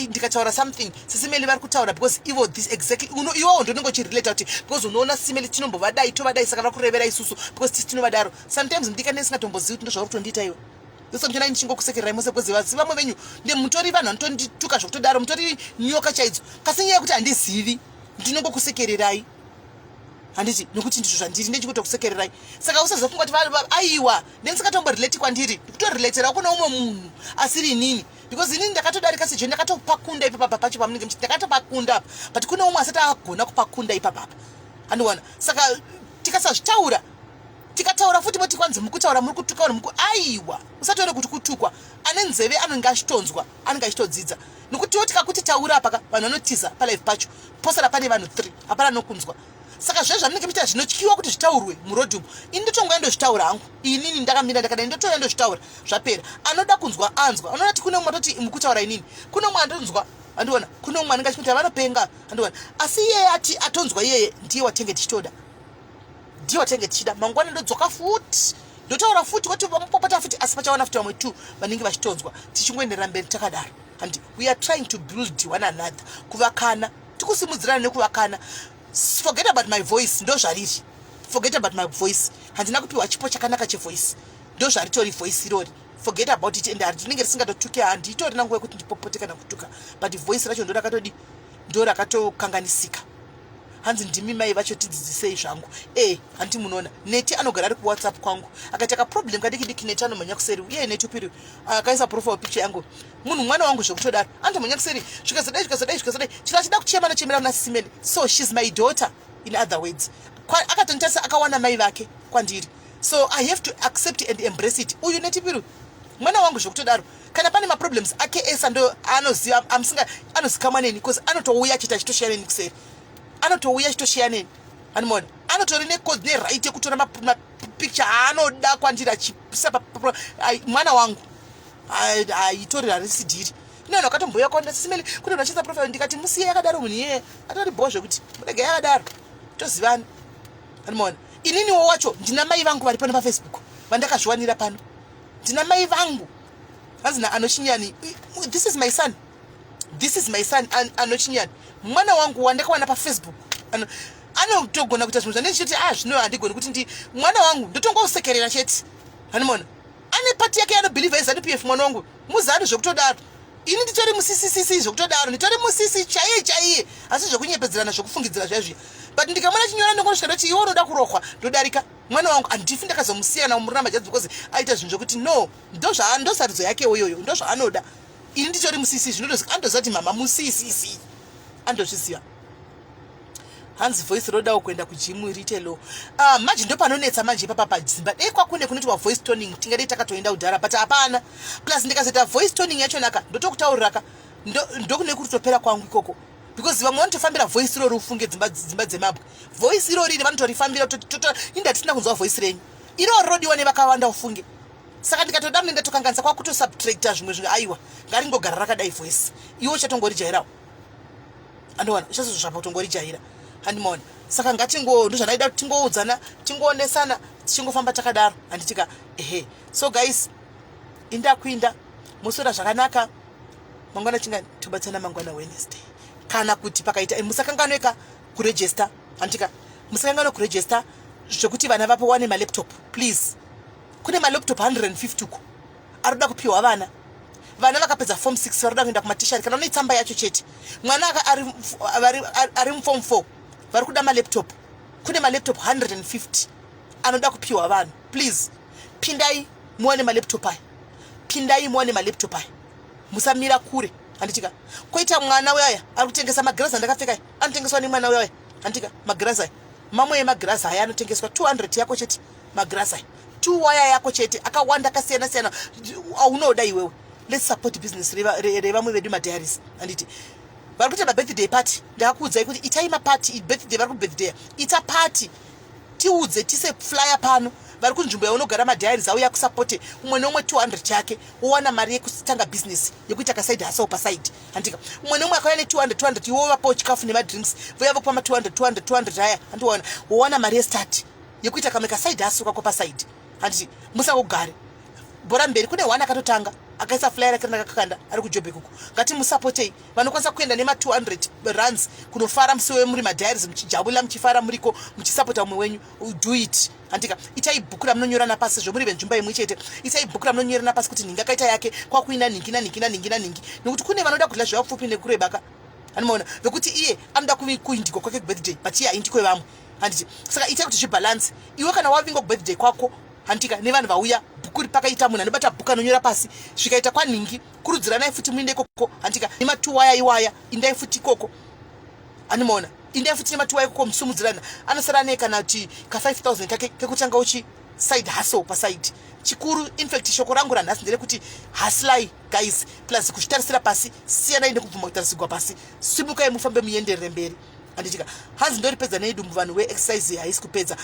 ndikataura something sisimeli vari kutaura because ivo this exactly iwowo ndonenge uchirelata kuti because unoona simeli tinombovadai tovadai saka vakurevera isusu because tisi tinovadaro. Sometimes ndikane singatombozivi kuti ndozvauri kutondiita iwe. Ndosaka ndinai ndichingokusekererai mose because vamwe venyu mutori vanhu vanotondituka zvokutodaro, mutori nyoka chaidzo, kasi nyaya yekuti handizivi ndinongokusekererai, handiti nokuti ndizvo zvandiri ndechikutokusekererai. Saka usazofunga kuti aiwa ndendisikatomborelate kwandiri, ndikutorelatera kuna umwe munhu asiri inini because inini ndakatodarika sejo, ndakatopakunda ipapa pacho pamunenge muchiti ndakatopakunda, but kuna umwe asati agona kupakunda ipapa, andiwana. Saka tikasazvitaura, tikataura futi moti kwanzi mukutaura muri kutuka vanhu aiwa, usataure kuti kutukwa. Ane nzeve anenge achitonzwa, anenge achitodzidza, nokuti tikakuti taura apaka vanhu vanotiza palive pacho posara pane vanhu 3 hapana nokunzwa. Saka zvezvo zvamunenge muita zvinotyiwa kuti zvitaurwe murodhi umu, ini ndotongoendozvitaura hangu, inini ndakamira ndakadai ndotoendozvitaura zvapera. Anoda kunzwa anzwa. Unoona kuti kune umwe atoti mukutaura inini, kune umwe anonzwa andiona kuno mwana ngachikuti vanopenga andiona asi yeye ati atonzwa yeye ndiye watenge tichitoda ndiye watenge tichida mangwana ndodzoka futi ndotaura futi kuti vamupopota futi asi pachawana futi vamwe 2 vanenge vachitonzwa tichingoenderera mberi takadaro and we are trying to build one another kuvakana tikusimudzirana nekuvakana forget about my voice ndo zvariri forget about my voice handina kupiwa chipo chakanaka chevoice ndo zvaritori voice irori forget about it and tinenge risingatotuke handi itori nanguva yekuti ndipopote kana kutuka but voice racho ndo rakatokanganisika hanzi ndimi mai vacho tidzidzisei zvangu handi munoona neti anogara ari kuwhatsapp kwangu akati akaproblem kadiki neti anomhanya kuseri uye neti upiri akaisa profile picture yangu munhu mwana wangu zvokutodaro andomhanya kuseri zvikazodai chiro achida kuchema nochemera kuna SIS MELLY so she's my daughter in other words akatontarisa akawana mai vake kwandiri so I have to accept and embrace it uyu neti piru mwana wangu zvokutodaro kana pane maproblems ake esa ndo anoziva anozikamwa neni because anotouya achiti achitoshiya neni kuseri anotouya achitoshiya neni animona anotori neright yekutora mapicture aanoda kwandiri achisa mwana wangu aitori harisidhiri neno akatomboya kwaona SIS MELLY kuti unachisa profile ndikati musiye yakadaro munhu iyeye atori bho zvekuti murege yakadaro tozivana animona ininiwo wacho ndina mai vangu vari pano paFacebook vandakazviwanira pano ndina mai vangu hanzina anochinyani this is my son anochinyani mwana wangu wandakawana paFacebook anotogona kuita zvinhu zvandichiti zvino handigoni kuti mwana wangu ndotongousekerera chete hanimona ane pati yake anobhilivha eZANU-PF mwana wangu muzanu zvokutodaro ini nditori musisisisi zvokutodaro nditori musisi chaiye asi zvokunyepedzerana zvokufungidzira zvaizviya but ndikamwana chinyora ndongosvika ndoti iwe unoda kurohwa ndodarika mwana wangu handifi ndakazomusiya namuruna majadzi because aita zvinhu zvokuti no ndosaridzo yake iyoyo ndo zvaanoda ini nditori musisi zvinotozi andoziva kuti mama musisisi andozviziva hanzi voice rodawo kuenda kujimu ritelo manje ndo panonetsa manje ipapa padzimba dei kwakune kunoitwa voice toning tingadei takatoenda kudhara but hapana plus ndikazoita voice toning yacho naka ndotokutauriraka ndokune kutopera kwangu ikoko because vamwe vanotofambira voice irori ufunge dzimba dzemabwe voice irori vanotorifambira inda tisina kunzwa voice renyu irori rodiwa nevakawanda ufunge saka ndikatoda mune ndatokanganisa kwakutosubtracta zvimwe aiwa ngaringogara rakadai voice iwe uchatongorijairawo andowana uchazozvapa kutongorijaira handimaona saka ndozvanaida kuti tingoudzana tingoonesana tichingofamba takadaro handitika so guys indakuinda musora zvakanaka mangwana tinga tobatsana mangwana Wednesday kana kuti pakaita musakanganoeka kuregister handitika musakangano kuregister zvokuti vana vapo wane malaptop please kune malaptop 150 uko aroda kupiwa vana vakapedza form 6 varoda kuenda kumatishari kana unoitsamba yacho chete mwana ari muform 4 vari kuda malaptop kune malaptop 150 anoda kupiwa vanhu please pindai muone malaptop aya musamira kure handitika koita mwana uyaya ari kutengesa magirazi andakapfeka anotengeswa nemwana uyaya handitika magirazi aya mamwe emagirazi aya anotengeswa 200 yako chete magirazi aya 2 waya yako chete akawanda akasiyana aunoda iwewe let's support business revamwe vedu madiaries handiti vari kuita mabirthday party ndakakuudzai kuti itai mapati birthday vari kubirthday ita party tiudze tise flyer pano vari kunzvimbo yaunogara madiaries auya kusapote umwe neumwe 200 chake wowana mari yekutanga business yekuita kaside hustle paside handika umwe neumwe akauya ne200 iwo vapawo chikafu nemadrinks voya vokupa ma200 aya handiwana wowana mari yestart yekuita kamwe kaside hustle kako paside handiti musangogare bora mberi kune one akatotanga akaisa flyer yake nakakanda ari kujobek uko ngati musapotei vanokwanisa kuenda nema200 runs kunofara musiwe muri madiaries muchijabula muchifara muriko muchisapota mumwe wenyu do it handika itaibhukura munonyorana pasi zvomuri venzvimba imwe chete itaibhukura munonyorana pasi kuti ningi akaita yake kwakuina ningi nekuti kune vanoda kudla zvavapfupi nekurebaka handimaona vekuti iye anoda kuindikwa kwake kubirthday but iye haindi kwevamwe handiti saka itai kuti zvibalance iwe kana wavinga kubirthday kwako handika nevanhu vauya bhukuri pakaita munhu anobata bhuku anonyora pasi zvikaita kwaningi kurudziranai futi muinde ikoko handika nema2 waya iwaya indai futi ikoko animaona indai futi nema2 waya ikoko musumudzirana anosara ne kana kuti ka5000 kake kekutanga uchi side hustle paside chikuru infact shoko rangu ranhasi nderekuti hustlai guys plus kuchitarisira pasi siyanai nekubvuma kutarisigwa pasi simukai mufambe muenderere mberi handitika hanzi ndoripedza neidumbu vanhu weexercise haisi kupedza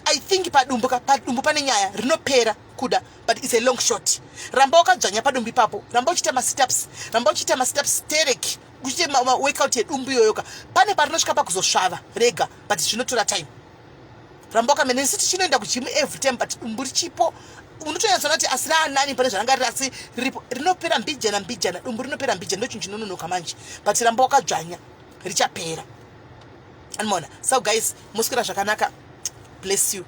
I think padumbu pane nyaya rinopera kuda, but it's a long shot. Ramba wakadzvanya padumbu ipapo, ramba uchita masitups, ramba uchita masitups tereki, uchite workout yedumbu yoyoka. Pane parinosvika pakuzosvava rega, but zvinotora time. Ramba wakamene siti chinoenda kujimu every time, but dumbu richipo. Unotonyatsona kuti asi raanani pane zvaranga riri asi riripo, rinopera mbijana mbijana, dumbu rinopera mbijana, ndo chinhu chinononoka manje, but ramba wakadzvanya richapera. Anmona. So guys, muskira zvakanaka. Bless you.